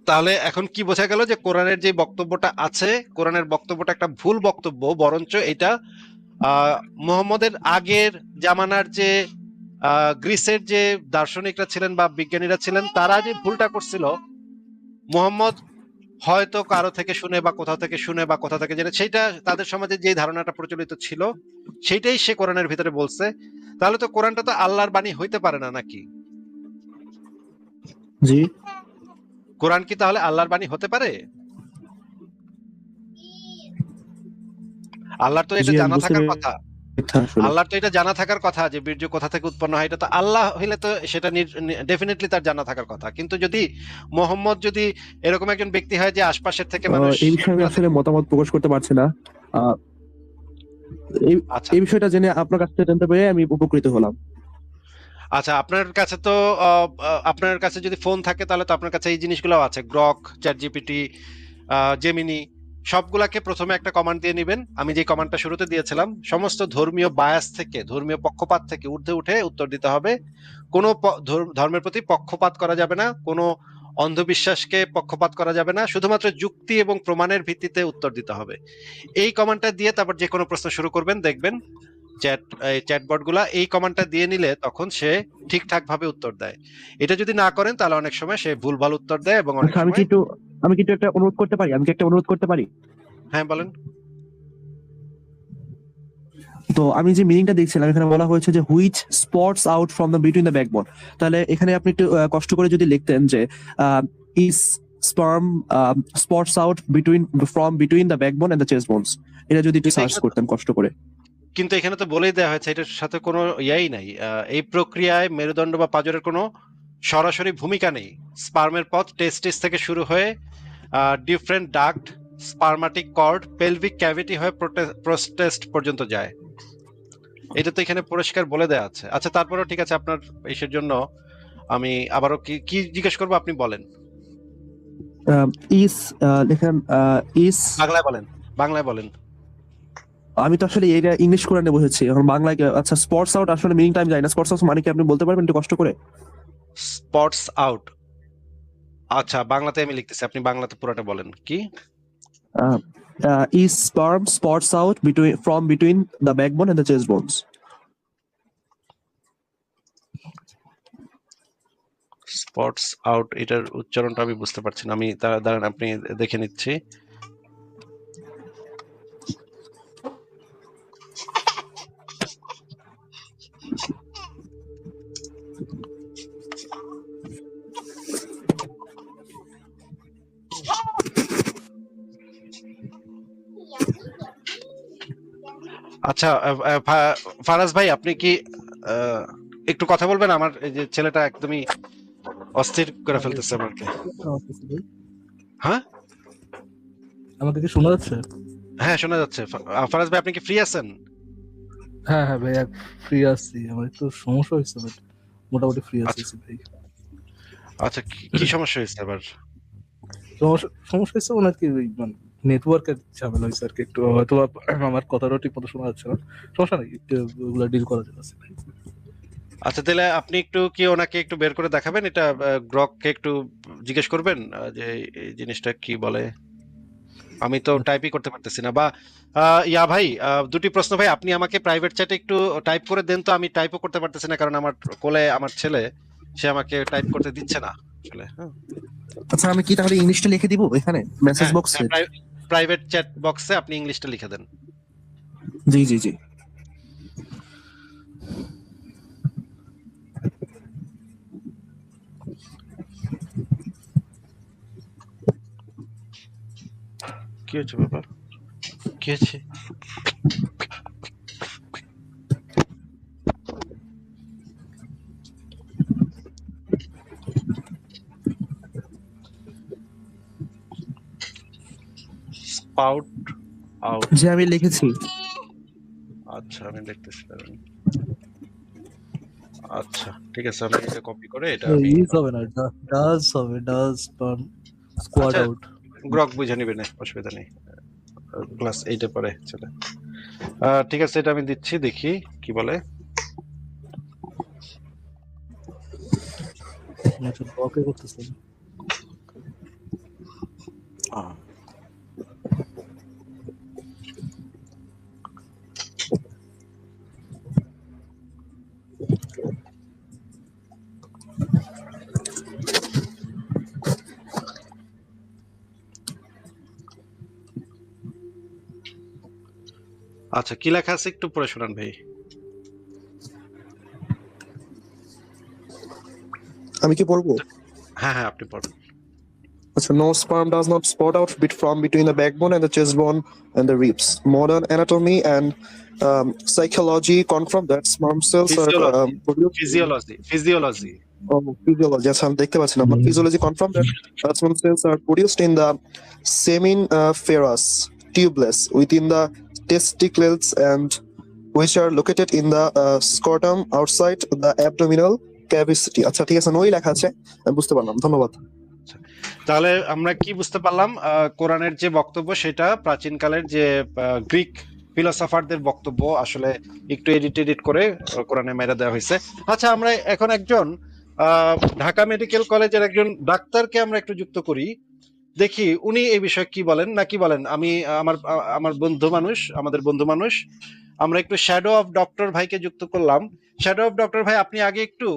তাহলে এখন কি বোঝা গেল যে কোরআনের যে বক্তব্যটা আছে, কোরআনের বক্তব্যটা একটা ভুল বক্তব্য, বরঞ্চ এটা মুহাম্মদের আগের জামানার যে গ্রিসের যে দার্শনিকরা ছিলেন বা বিজ্ঞানীরা ছিলেন, তারা যে ভুলটা করছিল, মুহাম্মদ হয়তো কারো থেকে শুনে বা কোথাও থেকে শুনে বা কোথা থেকে জেনে, সেইটা তাদের সমাজে যে ধারণাটা প্রচলিত ছিল সেইটাই সে কোরআনের ভিতরে বলছে। তাহলে তো কোরআনটা তো আল্লাহর বাণী হইতে পারে না, নাকি? জি, কোরআন কি তাহলে আল্লাহর বাণী হতে পারে? আল্লাহর তো এটা জি, আমি জানা বুঝতে থাকার পেরেছি কথা। আসলে। আল্লাহর তো এটা জানা থাকার কথা যে বীর্য কোথা থেকে উৎপন্ন হয়, এটা তো আল্লাহ হইলে তো সেটা ডেফিনেটলি তার জানা থাকার কথা। কিন্তু যদি মোহাম্মদ যদি এরকম একজন ব্যক্তি হয় যে আশপাশের থেকে মানুষ, এই বিষয়ে আমি আসলে মতামত প্রকাশ করতে পারছি না। আহ, এই আচ্ছা এই বিষয়টা জেনে আপনার কাছ থেকে জানতে পেরে আমি উপকৃত হলাম। আচ্ছা, আপনার কাছে তো আপনার কাছে যদি ফোন থাকে তাহলে তো আপনার কাছে এই জিনিসগুলো আছে, গ্রক, চ্যাট জিপিটি, জেমিনি, সবগুলাকে প্রথমে একটা কমান্ড দিয়ে নেবেন। আমি যে কমান্ডটা শুরুতে দিয়েছিলাম, সমস্ত ধর্মীয় বায়াস থেকে, ধর্মীয় পক্ষপাত থেকে ঊর্ধ্বে উঠে উত্তর দিতে হবে। কোনো ধর্মের প্রতি পক্ষপাত করা যাবে না, কোনো অন্ধবিশ্বাসকে পক্ষপাত করা যাবে না, শুধুমাত্র যুক্তি এবং প্রমাণের ভিত্তিতে উত্তর দিতে হবে। এই কমান্ডটা দিয়ে তারপর যে কোনো প্রশ্ন শুরু করবেন, দেখবেন চ্যাটবট গুলা এই কমান্ডটা দিয়ে নিলে তখন সে ঠিকঠাক ভাবে উত্তর দেয়। এটা যদি না করেন তাহলে অনেক সময় সে ভুলভাল উত্তর দেয় এবং অনেক আচ্ছা, আমি সময়। কি একটু একটা অনুরোধ করতে পারি? হ্যাঁ, বলেন। তো আমি যে মিনিংটা দেখছিলাম, এখানে বলা হয়েছে যে which spurts out from the between the backbone. তাহলে এখানে আপনি একটু কষ্ট করে যদি লিখতেন যে is sperm spurts out between the backbone and the chest bones, এটা যদি একটু সার্চ করতেন কষ্ট করে। কিন্তু এখানে তো বলেই দেওয়া হয়েছে এটার সাথে কোনো ইয়াই নাই। এই প্রক্রিয়ায় মেরুদণ্ড বা পাঁজরের কোনো সরাসরি ভূমিকা নেই। স্পার্মের পথ টেস্টিস থেকে শুরু হয়ে different duct, spermatic cord, pelvic cavity হয়ে প্রোস্টেট পর্যন্ত যায়। এটা তো এখানে পরিষ্কার বলে দেয়া আছে। আচ্ছা, তারপরেও ঠিক আছে, আপনার ইসের জন্য আমি আবারও কি জিজ্ঞেস করবো আপনি বলেন। ইস লেখেন ইস। বাংলায় বলেন, বাংলায় বলেন। আমি তো আসলে এটা ইংলিশ করে নিয়ে বসেছি এখন বাংলায় আচ্ছা স্পটস আউট আসলে মিনিংটা আমি জানি না। স্পটস আউট মানে কি আপনি বলতে পারবেন একটু কষ্ট করে? স্পটস আউট, আচ্ছা বাংলাতে আমি লিখতেছি, আপনি বাংলাতে পুরোটা বলেন কি। Is sperm spots out between the backbone and the chest bones? Spots out, এটার উচ্চারণটা আমি বুঝতে পারছি না, আমি দাঁড়ান আপনি দেখে নিচ্ছি। আচ্ছা, ফারাজ ভাই আপনি কি একটু কথা বলবেন? আমার এই যে ছেলেটা একদমই অস্থির করে ফেলতেছে আমাকে। হ্যাঁ, আমাকে কি শোনা যাচ্ছে? হ্যাঁ শোনা যাচ্ছে। ফারাজ ভাই আপনি কি ফ্রি আছেন? হ্যাঁ হ্যাঁ ভাই, ফ্রি আছি। আমার একটু সমস্যা হয়েছে, বাট মোটামুটি ফ্রি আছি ভাই। আচ্ছা, কি সমস্যা হয়েছে আবার? সমস্যা হয়েছে মানে কি, মানে নেটওয়ার্কের ঝামেলা হয়েছে আর কি একটু, হয়তো আমার কথাটা ঠিক মতো শোনা যাচ্ছে না। সমস্যা নেই, একটু ওগুলা ডিল করা যাচ্ছে ভাই। আচ্ছা, তাহলে আপনি একটু কি ওনাকে একটু বের করে দেখাবেন, এটা গ্রককে একটু জিজ্ঞেস করবেন যে এই জিনিসটা কি বলে। আমি তো টাইপই করতে পারতেছি না। বা ইয়া ভাই, দুটি প্রশ্ন ভাই, আপনি আমাকে প্রাইভেট চ্যাটে একটু টাইপ করে দেন তো, আমি টাইপও করতে পারতেছি না, কারণ আমার কোলে আমার ছেলে, সে আমাকে টাইপ করতে দিচ্ছে না আসলে। হ্যাঁ, আচ্ছা আমি কি তাহলে ইংলিশটা লিখে দিব এখানে মেসেজ বক্সে? প্রাইভেট চ্যাট বক্সে আপনি ইংলিশটা লিখে দেন। জি জি জি। কি হচ্ছে বাবা, কি হচ্ছে? স্পাউট আউট, যে আমি লিখেছি। আচ্ছা আমি দেখতেছি। আচ্ছা ঠিক আছে, আমি এটা কপি করে এটা আমি ইজ হবে না, ডাজ হবে, ডাজ স্কোয়াড আচ্ছা, আউট। গ্রক বুঝে নিবে না, অসুবিধা নেই, ক্লাস 8 এ পড়ে চলে। ঠিক আছে, এটা আমি দিচ্ছি, দেখি কি বলে। আচ্ছা ওকে করতেছেন। আচ্ছা, কি লেখা আছে একটু পড়ে শোনান ভাই। আমি কি পড়বো? হ্যাঁ হ্যাঁ, আপনি পড়েন। So no sperm does not spot out from between the backbone and the chest bone and the ribs. Modern anatomy and psychology confirm that sperm cells are produced. Physiology. Physiology. Yes, I'm দেখতে পাচ্ছি না। But physiology confirm that sperm cells are produced in the seminiferous tubulus within the testicles and which are located in the scrotum outside the abdominal cavity. আচ্ছা ঠিক আছে, নই লেখা আছে, আমি বুঝতে পারলাম, ধন্যবাদ। তাহলে আমরা কি বুঝতে পারলাম, কোরআনের যে বক্তব্য সেটা প্রাচীনকালের যে গ্রিক ফিলোসফারদের বক্তব্য আসলে একটু এডিট করে কোরআনে মেরে দেওয়া হয়েছে। আচ্ছা, আমরা এখন একজন ঢাকা মেডিকেল কলেজের একজন ডাক্তারকে আমরা একটু যুক্ত করি, দেখি উনি এই বিষয়ে কি বলেন না কি বলেন। আমি আমার বন্ধু মানুষ, আমাদের বন্ধু মানুষ, আমরা একটু শ্যাডো অফ ডক্টর ভাইকে যুক্ত করলাম। শ্যাডো অফ ডক্টর ভাই, আপনি আগে একটু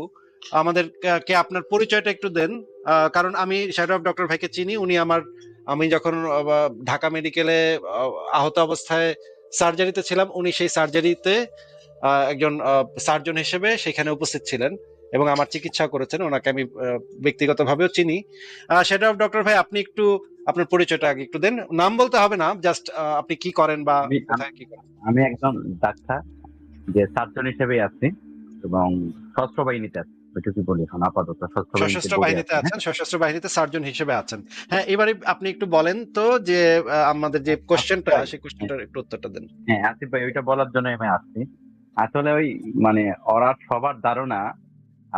আমাদেরকে আপনার পরিচয়টা একটু দেন, কারণ আমি শ্যাডো অফ ডক্টর ভাইকে চিনি। উনি আমি যখন ঢাকা মেডিকেলে আহত অবস্থায় সার্জারিতে ছিলাম, উনি সেই সার্জারিতে একজন সার্জন হিসেবে সেখানে উপস্থিত ছিলেন এবং আমার চিকিৎসা করেছেন। ওনাকে আমি ব্যক্তিগতভাবেও চিনি। শ্যাডো অফ ডক্টর ভাই, আপনি একটু আপনার পরিচয়টা আগে একটু দেন। নাম বলতে হবে না, জাস্ট আপনি কি করেন বা কোথায় কি করেন। আমি একজন ডাক্তার, যে সার্জন হিসেবে আছি এবং সশস্ত্র বাহিনীতে আছি। ওইটুকু বলি এখন আপাতত সশস্ত্র বাহিনীতে আছেন, সশস্ত্র বাহিনীতে সার্জন হিসেবে আছেন। হ্যাঁ, এবারে আপনি একটু বলেন তো যে আমাদের যে কোশ্চেনটা, সেই কোশ্চেনটার একটু উত্তরটা দেন। হ্যাঁ আসিফ ভাই, ওইটা বলার জন্য আমি আসছি। আসলে ওই মানে ওরা সবার ধারণা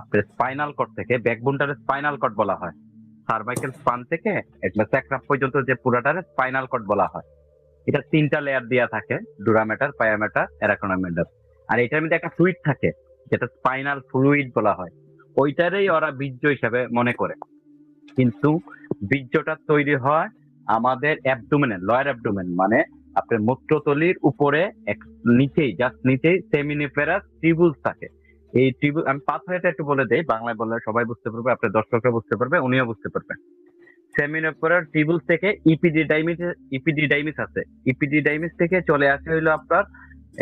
আপনার স্পাইনাল কর্ড থেকে, ব্যাকবোনটারে স্পাইনাল কর্ড বলা হয়, সার্ভাইকাল স্পান থেকে এটা স্যাক্রাম পর্যন্ত যে পুরাটারে স্পাইনাল কর্ড বলা হয়। এটা 3টা লেয়ার দেয়া থাকে, ডুরা ম্যাটার, পায়া ম্যাটার, অ্যারাকোনা ম্যাটার। আর এটার মধ্যে একটা ফ্লুইড থাকে যেটা স্পাইনাল ফ্লুইড বলা হয়, ওইটারই ওরা বীর্য হিসাবে মনে করে। কিন্তু বীর্যটা তৈরি হয় আমাদের অ্যাবডোমেনে, লয়ার অ্যাবডোমেন, মানে আপনার মূত্রথলির উপরে নিচেই, জাস্ট নিচেই সেমিনিফেরাস টিউবুলস থাকে। এই টিউবুল, আমি পাথওয়েটা একটু বলে দেই, বাংলায় বললে সবাই বুঝতে পারবে, আপনার দর্শকরা বুঝতে পারবে, উনিও বুঝতে পারবেন। সেমিনিফেরাস টিউবুলস থেকে ইপিডিডাইমিস আছে, ইপিডিডাইমিস থেকে চলে আসে হইলো আপনার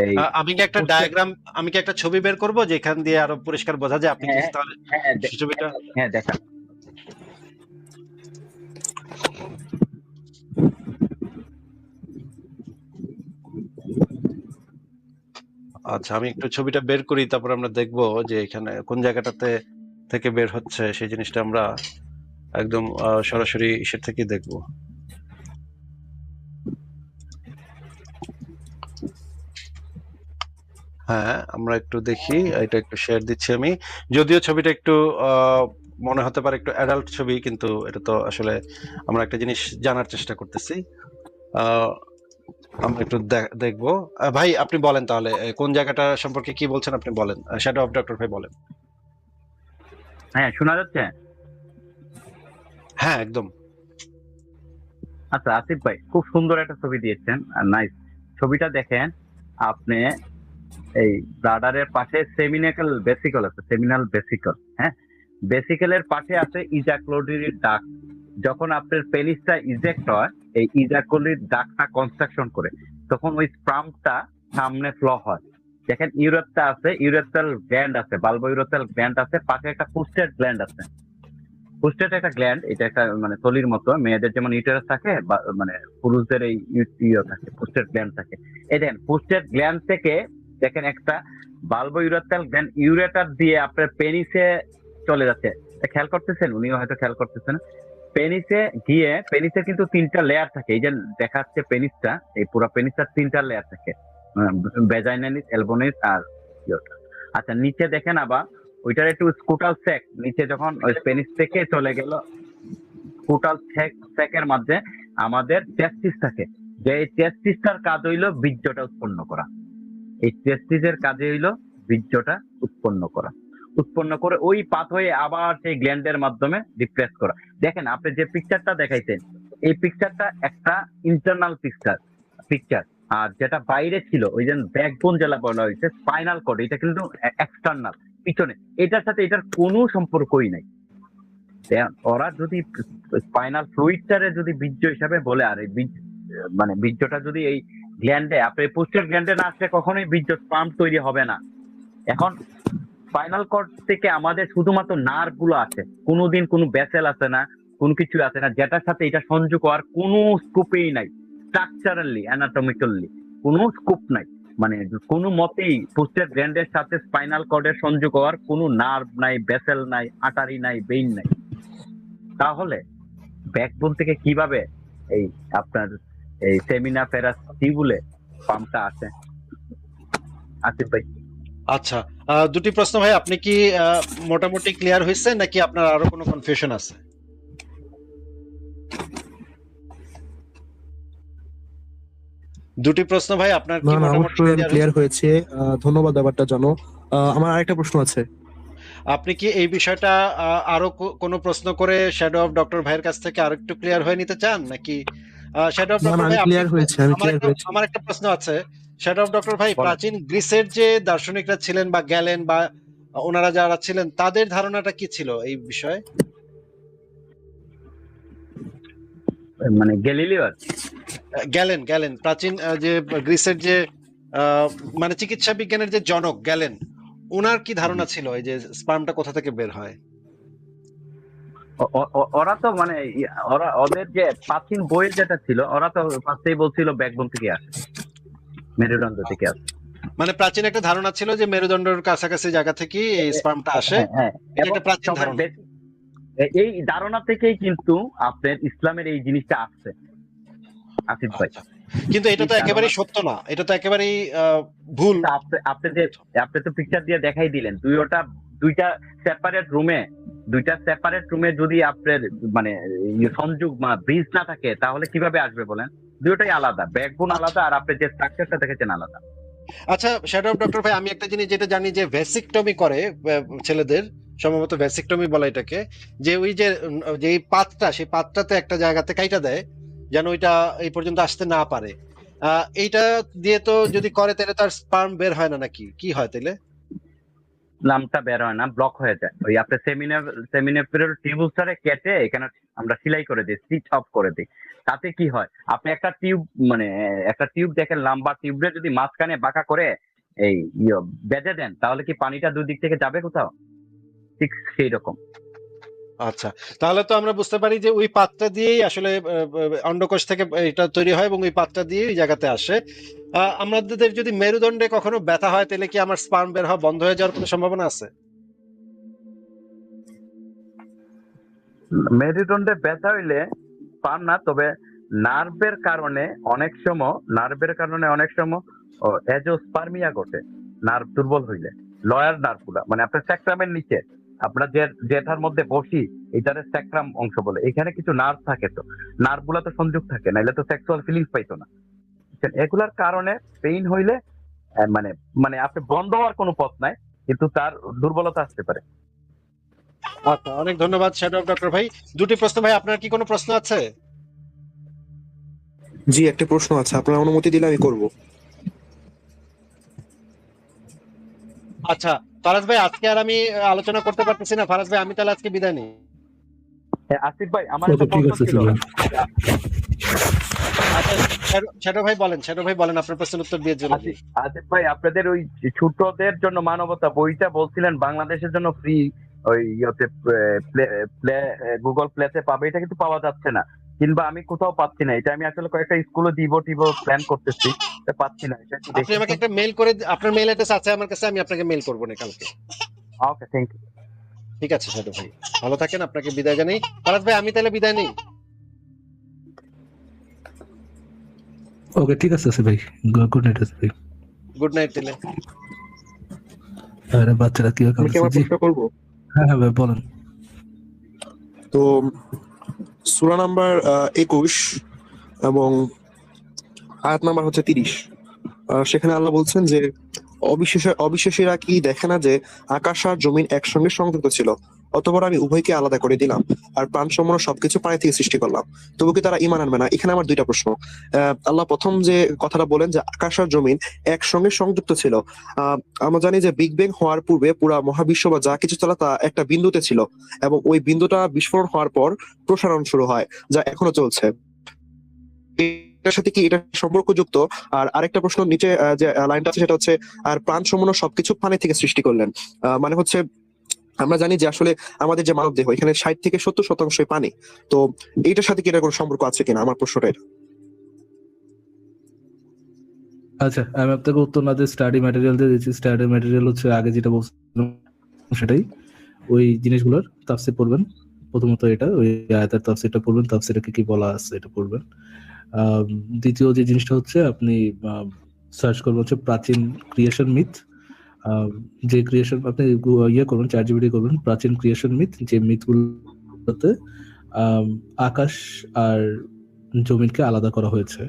এই আমি কি একটা ডায়াগ্রাম, আমি কি একটা ছবি বের করব যেখান দিয়ে আরো পরিষ্কার বোঝা যায়? আপনি কি তাহলে ছবিটা দেখা। আচ্ছা, আমি একটু ছবিটা বের করি, তারপর আমরা দেখব যে এখানে কোন জায়গাটাতে থেকে বের হচ্ছে সেই জিনিসটা আমরা একদম সরাসরি ইসের থেকে দেখব। হ্যাঁ, আমরা একটু দেখি, এটা একটু শেয়ার দিচ্ছি আমি। যদিও ছবিটা একটু মনে হতে পারে একটু অ্যাডাল্ট ছবি, কিন্তু এটা তো আসলে আমরা একটা জিনিস জানার চেষ্টা করতেছি। আমরা একটু দেখবো। ভাই আপনি বলেন তাহলে কোন জায়গাটা সম্পর্কে কি বলছেন, আপনি বলেন। শ্যাডো অফ ডক্টর ভাই বলেন। হ্যাঁ, শোনা যাচ্ছে? হ্যাঁ একদম। আচ্ছা আসিফ ভাই, খুব সুন্দর একটা ছবি দিয়েছেন, নাইস। ছবিটা দেখেন আপনি, এই ব্লাডারের পাশে সেমিনাল বেসিকল আছে, সেমিনাল বেসিকল। হ্যাঁ, বেসিকলের পাশে আছে ইজাকুলেটরি ডাক্ট। যখন আপনার পেনিসটা ইজেক্ট হয়, এই ইজাকুলেটরি ডাক্টটা কনস্ট্রাকশন করে, তখন ওই স্পার্মটা সামনে ফ্লো হয়। দেখেন ইউরেথ্রা আছে, ইউরেথ্রাল গ্ল্যান্ড আছে, বাল্বো ইউরেথ্রাল গ্ল্যান্ড আছে, পাশে একটা প্রোস্টেট গ্ল্যান্ড আছে। প্রোস্টেট একটা গ্ল্যান্ড, এটা একটা মানে থলির মতো, মেয়েদের যেমন ইউটেরাস থাকে, মানে পুরুষদের এই ইউ থাকে, প্রোস্টেট গ্ল্যান্ড থাকে। এই দেখেন প্রোস্টেট গ্ল্যান্ড থেকে দেখেন একটা বাল্বো ইউরেথ্রাল গ্ল্যান্ড ইউরেটার দিয়ে আপনার পেনিসে চলে যাচ্ছে। খেয়াল করতেছেন? উনিও হয়তো খেয়াল করতেছেন। পেনিসে গিয়ে, পেনিসে কিন্তু 3টা লেয়ার থাকে, এই যে দেখা যাচ্ছে পেনিসটা, এই পুরো পেনিসটার 3টা লেয়ার থাকে, ভ্যাজাইনালিস, এলবোনিস আর ইয়োটা। আচ্ছা, নিচে দেখেন আবার ওইটার একটু স্কুটাল স্যাক, নিচে যখন ওই পেনিস থেকে চলে গেল, স্কুটাল স্যাকের মধ্যে আমাদের টেস্টিস থাকে, যে এই টেস্টিসটার কাজ হইলো বীর্যটা উৎপন্ন করা। এই টেস্টিসের কাজে হইলো বীর্যটা উৎপন্ন করে ওই পাথওয়ে আবার সেই গ্ল্যান্ডের মাধ্যমে রিপ্লেস করা। দেখেন আপনি যে পিকচারটা দেখাইছেন, এই পিকচারটা একটা ইন্টারনাল পিকচার, আর যেটা বাইরে ছিল ওই যে ব্যাকবোন যেটা বলা হয়েছে স্পাইনাল কর্ড, এটা কিন্তু এক্সটার্নাল, পিছনে। এটার সাথে এটার কোনো সম্পর্কই নাই। ওরা যদি স্পাইনাল ফ্লুইডটারে যদি বীর্য হিসাবে বলে, আর এই মানে বীর্যটা যদি এই গ্ল্যান্ডে, আপনি পোস্টের গ্ল্যান্ডে না আসলে কখনোই বীর্য স্পার্ম তৈরি হবে না। এখন স্পাইনাল কর্ড থেকে আমাদের শুধুমাত্র নার্ভ গুলো আছে, কোনোদিন কোনো ভেসেল আছে না, কোনো কিছু আছে না যেটার সাথে এটা সংযোগ হওয়ার কোনো স্কোপেই নাই। স্ট্রাকচারালি, অ্যানাটমিক্যালি কোনো স্কোপ নাই, মানে কোনো মতেই পোস্টের গ্ল্যান্ডের সাথে স্পাইনাল কর্ডের সংযোগ হওয়ার কোনো নার্ভ নাই, ভেসেল নাই, আটারি নাই, বেইন নাই। তাহলে ব্যাকবোন থেকে কিভাবে এই আপনার এই সেমিনিফেরাস টিউবুলে পাম্পটা আসে? আসিফ ভাই। আচ্ছা, দুটি প্রশ্ন ভাই, আপনি কি মোটামুটি ক্লিয়ার হয়েছে নাকি আপনার আরো কোনো কনফিউশন আছে? দুটি প্রশ্ন ভাই, আপনার কি মোটামুটি অবশ্যই ক্লিয়ার হয়েছে। ধন্যবাদ ব্যাপারটা জানো। আমার আরেকটা প্রশ্ন আছে। আপনি কি এই বিষয়টা আরো কোনো প্রশ্ন করে শ্যাডো অফ ডক্টর ভাইয়ের কাছ থেকে আরো একটু ক্লিয়ার হয়ে নিতে চান নাকি? শ্যাডো অফ ডক্টর ভাই, ক্লিয়ার হয়েছে, আমি ক্লিয়ার হয়েছে। আমার একটা প্রশ্ন আছে। শ্যাডো অফ ডক্টর ভাই, প্রাচীন গ্রিসের যে দার্শনিকরা ছিলেন বা গ্যালেন বা ওনারা যারা ছিলেন, তাদের ধারণাটা কি ছিল এই বিষয়ে? মানে গ্যালিলিও, গ্যালেন প্রাচীন যে গ্রিসের যে মানে চিকিৎসা বিজ্ঞানের যে জনক গ্যালেন, ওনার কি ধারণা ছিল এই যে স্পার্মটা কোথা থেকে বের হয়? ওরা তো মানে ওদের যে প্রাচীন বইয়ের যেটা ছিল, ওরা তো ফার্স্টেই বলছিল ব্যাকবোন থেকে আসে, মেরুদণ্ড থেকে আসে। মানে প্রাচীন একটা ধারণা ছিল যে মেরুদণ্ডের কাছাকাছি জায়গা থেকে এই স্পার্মটা আসে। হ্যাঁ হ্যাঁ এটা এবং একটা প্রাচীন সবার ধারণা। বেশি এই ধারণা থেকেই কিন্তু আপনার ইসলামের এই জিনিসটা আসছে আসিফ ভাই। আচ্ছা, কিন্তু এটা এই তো ধারণা একেবারেই সত্য না, এটা তো একেবারেই ভুল। তা আপনি তো পিকচার দিয়ে দেখাই দিলেন দুইটা সেপারেট রুমে যদি আপনার মানে সংযোগ ব্রিজ না থাকে তাহলে কিভাবে আসবে বলেন? দুটোই আলাদা, ব্যাকবোন আলাদা, আর আপনি যে স্ট্রাকচারটা দেখেছেন আলাদা। আচ্ছা শ্যাডো অফ ডক্টর ভাই, আমি একটা জিনিস যেটা জানি যে ভ্যাসিকটমি করে ছেলেদের, সম্ভবত ভ্যাসিকটমি বলে এটাকে, যে ওই যে যে পাতটা, সেই পাতটাতে একটা জায়গাতে কাইটা দেয় যেন ওইটা এই পর্যন্ত আসতে না পারে। এইটা দিয়ে তো যদি করে তাহলে তার স্পার্ম বের হয় না, নাকি কি হয় তাহলে? লামটা বের হয় না, ব্লক হয়ে যায়। ওই আপনার সেমিনার টিউবসটারে কেটে এখানে আমরা সেলাই করে দিই, স্টিচ অফ করে দিই। তাতে কি হয়, আপনি একটা টিউব দেখেন, লম্বা টিউবে যদি মাঝখানে বাঁকা করে এই বেঁধে দেন তাহলে কি পানিটা দুই দিক থেকে যাবে কোথাও? ঠিক সেই রকম। আচ্ছা, তাহলে তো আমরা বুঝতে পারি যে ওই পাতটা দিয়েই আসলে অন্ডকোষ থেকে এটা তৈরি হয় এবং ওই পাতটা দিয়ে ওই জায়গাতে আসে। আমাদের যদি মেরুদণ্ডে কখনো ব্যথা হয় তাহলে কি আমার স্পার্ম বের হওয়া বন্ধ হয়ে যাওয়ার কোনো সম্ভাবনা আছে? মেরুদণ্ডে ব্যথা হইলে পান না, তবে নার্ভের কারণে অনেক সময় এজোস্পার্মিয়া ঘটে। নার্ভ দুর্বল হইলে লয়ার নার্ভ গুলা মানে আপনার স্যাক্রামের নিচে, আপনার যেটার মধ্যে বসি এটারে স্যাক্রাম অংশ বলে, এখানে কিছু নার্ভ থাকে, তো নার্ভ গুলা তো সংযোগ থাকে, নাইলে তো সেক্সুয়াল ফিলিংস পাইতো না। এগুলার কারণে পেইন হইলে মানে মানে আপনি বন্ধ হওয়ার কোনো পথ নাই, কিন্তু তার দুর্বলতা আসতে পারে। আচ্ছা, অনেক ধন্যবাদ শ্যাডো অফ ডক্টর ভাই। দুটি প্রশ্ন ভাই, আপনার কি কোনো প্রশ্ন আছে? জি, একটা প্রশ্ন আছে, আপনার অনুমতি দিলে আমি করব। আচ্ছা ফারাজ ভাই, আজকে আর আমি আলোচনা করতে পারতেছি না। ফারাজ ভাই, আমি তাহলে আজকে বিদায় নিই। আসিফ ভাই, আমার ওকে, একটা ঠিক প্রশ্ন আছে ছিল। চলুন। আচ্ছা শ্যাডো ভাই বলেন আপনার প্রশ্নের উত্তর দিয়ে চলে যাই। আসিফ ভাই, আপনাদের ওই ছোটদের জন্য মানবতা বইটা বলছিলেন বাংলাদেশের জন্য ফ্রি, ওই গুগল প্লেতে পাবে, এটা কিন্তু পাওয়া যাচ্ছে না, কিংবা আমি কোথাও পাচ্ছি না। এটা আমি আসলে কয়েকটা স্কুলে দিব প্ল্যান করতেছি, এটা পাচ্ছি না। এটা একটু আপনি দেখেন আমাকে তো। একটা মেল করে, আপনার মেল অ্যাড্রেস আছে আমার কাছে, আমি আপনাকে মেল করবো না কালকে। ওকে, থ্যাংক ইউ। ঠিক আছে শ্যাডো ভাই, ভালো থাকেন, আপনাকে বিদায় জানাই। ফারাজ ভাই, আমি তাহলে বিদায় নিই। ওকে, ঠিক আছে ভাই, গুড নাইট ভাই। গুড নাইট তাহলে। আরে বাচ্চারা কি আমি কি আমার জি, প্রশ্ন করব? হ্যাঁ হ্যাঁ ভাই বলেন। তো সূরা নাম্বার 21 এবং আয়াত নাম্বার হচ্ছে 30, সেখানে আল্লাহ বলছেন যে অবিশ্বাসীরা কি দেখে না যে আকাশ আর জমিন একসঙ্গে সংযুক্ত ছিল, অতঃপর আমি উভয়কে আলাদা করে দিলাম আর প্রাণ সম্পন্ন সবকিছু পানি থেকে সৃষ্টি করলাম, তবু কি তারা ঈমান আনবে না? এখানে আমার দুইটা প্রশ্ন। আল্লাহ প্রথম যে কথাটা বলেন যে আকাশ আর জমিন একসঙ্গে সংযুক্ত ছিল, আমরা জানি যে বিগ ব্যাং হওয়ার পূর্বে পুরা মহাবিশ্ব বা যা কিছু ছিল তা একটা বিন্দুতে ছিল, এবং ওই বিন্দুটা বিস্ফোরণ হওয়ার পর প্রসারণ শুরু হয়, যা এখনো চলছে। এটার সাথে কি এটা সম্পর্কযুক্ত? আর আরেকটা প্রশ্ন, নিচে যে লাইনটা আছে সেটা হচ্ছে আর প্রাণ সম্পন্ন সবকিছু পানি থেকে সৃষ্টি করলেন, মানে হচ্ছে আমরা জানি যে আসলে আমাদের যে মানব দেহ এখানে 60 থেকে 70% পানি, তো এইটার সাথে কি এটা কোনো সম্পর্ক আছে কিনা, আমার প্রশ্নটা এটা। আচ্ছা, আমি আপনাকে উত্তর না দিয়ে স্টাডি ম্যাটেরিয়াল দিয়ে দিচ্ছি। স্টাডি ম্যাটেরিয়াল হচ্ছে আগে যেটা বলছিলাম সেটাই, ওই জিনিসগুলোর তাফসীর পড়বেন। প্রথমত এটা ওই আয়াতের তাফসীরটা পড়বেন, তাফসীরে কি কি বলা আছে এটা পড়বেন। দ্বিতীয় যে জিনিসটা হচ্ছে আপনি সার্চ করবেন হচ্ছে প্রাচীন ক্রিয়েশন মিথ, যে ক্রিয়েশন আপনি করবেন, চ্যাটজিপিটি করবেন প্রাচীন ক্রিয়েশন মিথ, যে মিথগুলোতে আকাশ আর জমিনকে আলাদা করা হয়েছে।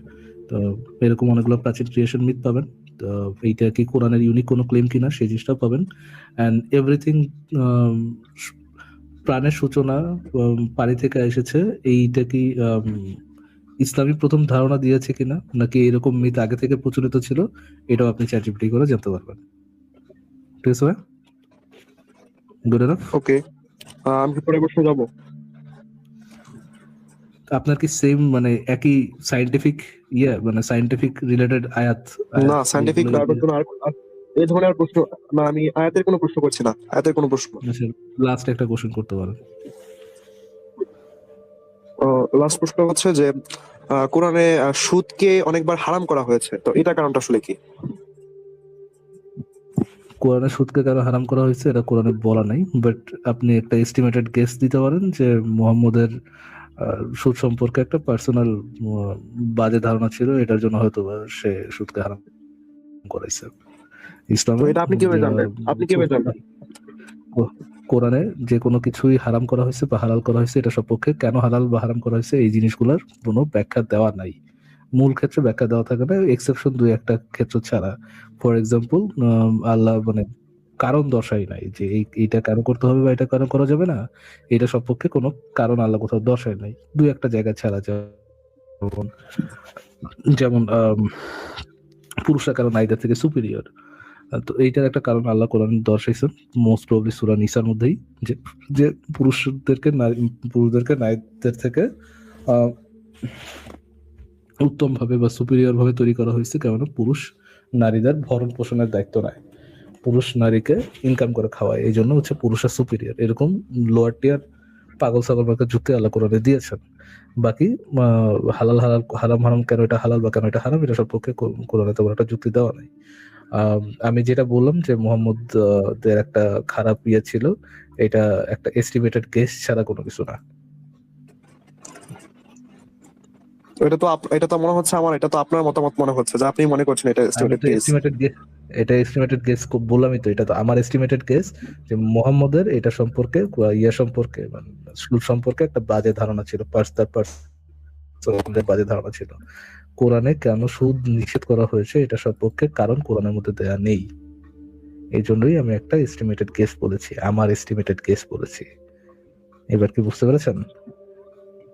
তো এরকম অনেকগুলো প্রাচীন ক্রিয়েশন মিথ পাবেন। তো এইটা কি কোরআনের ইউনিক কোনো ক্লেম কিনা সেই জিনিসটাও পাবেন। অ্যান্ড এভরিথিং, প্রাণের সূচনা পানি থেকে এসেছে, এইটা কি ইসলামী প্রথম ধারণা দিয়েছে কিনা, নাকি এরকম মিথ আগে থেকে প্রচলিত ছিল, এটাও আপনি চ্যাটজিপিটি করে জানতে পারবেন। ঠিক আছে ভাই, গুড এনাফ। ওকে, আমি কি পরের প্রশ্ন যাবো? আপনার কি সেম মানে একই সায়েন্টিফিক মানে সায়েন্টিফিক রিলেটেড আয়াত না, সায়েন্টিফিক এই ধরনের আর প্রশ্ন না, আমি আয়াতের কোনো প্রশ্ন করছি না, আয়াতের কোনো প্রশ্ন। লাস্ট একটা কোশ্চেন করতে পারেন। লাস্ট প্রশ্ন হচ্ছে যে কোরআনে সুদকে অনেকবার হারাম করা হয়েছে, তো এটা কারণটা আসলে কি? কোরআনে সুদকে কেন হারাম করা হয়েছে এটা কোরআনে বলা নাই, বাট আপনি একটা এস্টিমেটেড গেস দিতে পারেন যে মুহাম্মদের সুদ সম্পর্কে একটা পার্সোনাল বাজে ধারণা ছিল, এটার জন্য হয়তো বা সে সুদকে হারাম করাইছে। তো ইসলামে এটা আপনি কিভাবে জানলেন? আপনি কিভাবে জানলেন? কোরআনে যে কোনো কিছুই হারাম করা হয়েছে বা হালাল করা হয়েছে, এটা সপক্ষে কেন হালাল বা হারাম করা হয়েছে এই জিনিসগুলোর কোনো ব্যাখ্যা দেওয়া নাই। মূল ক্ষেত্রে ব্যাখ্যা দেওয়া থাকে না, এক্সেপশন দুই একটা ক্ষেত্র ছাড়া। ফর এক্সাম্পল, আল্লাহ মানে কারণ দর্শাই নাই যে এইটা কেন করতে হবে বা এটা কেন করা যাবে না, এটা সপক্ষে কোনো কারণ আল্লাহ কোথাও দর্শাই নাই, দুই একটা জায়গা ছাড়া। যেমন যেমন পুরুষরা কেন নারীদের থেকে সুপিরিয়র, তো এইটার একটা কারণ আল্লাহ কোরআন দর্শাইছেন মোস্ট প্রবাবলি সূরা নিসার মধ্যেই, যে যে পুরুষদেরকে নারীদের থেকে আহ, উত্তম ভাবে বা সুপিরিয়র ভাবে তৈরি করা হয়েছে, কেননা পুরুষ নারীদের ভরণ পোষণের দায়িত্ব নেয়, পুরুষ নারীকে ইনকাম করে খাওয়ায়, এই জন্য হচ্ছে পুরুষের সুপিরিয়র। এরকম লোয়ার টিয়ার পাগল ছাগল মার্কা যুক্তি আল্লাহ কোরআনে দিয়েছেন। বাকি হালাল হালাল হারাম হারাম কেন এটা হালাল বা কেন এটা হারাম, এটা সম্পর্কে কোরআনে তেমন একটা যুক্তি দেওয়া নাই। আমি যেটা বললাম যে মোহাম্মদ দের একটা খারাপ ইয়ে ছিল, এটা একটা এস্টিমেটেড গেস ছাড়া কোনো কিছু না। এটা তো মনে হচ্ছে আমার, এটা তো আপনার মতামত মনে হচ্ছে যে আপনি মনে করছেন এটা আমি এস্টিমেটেড তো কেস। এস্টিমেটেড গেস বললামই তো, এটা তো আমার এস্টিমেটেড গেস যে মোহাম্মদের এটা সম্পর্কে ইয়া সম্পর্কে মানে সুদ সম্পর্কে একটা বাজে ধারণা ছিল, বাজে ধারণা ছিল। কোরআনে কেন সুদ নিষেধ করা হয়েছে এটা সম্পর্কে কারণ কোরআনের মধ্যে দেয়া নেই, এই জন্যই আমি একটা এস্টিমেটেড গেস বলেছি, আমার এস্টিমেটেড গেস বলেছি। এবার কি বুঝতে পেরেছেন?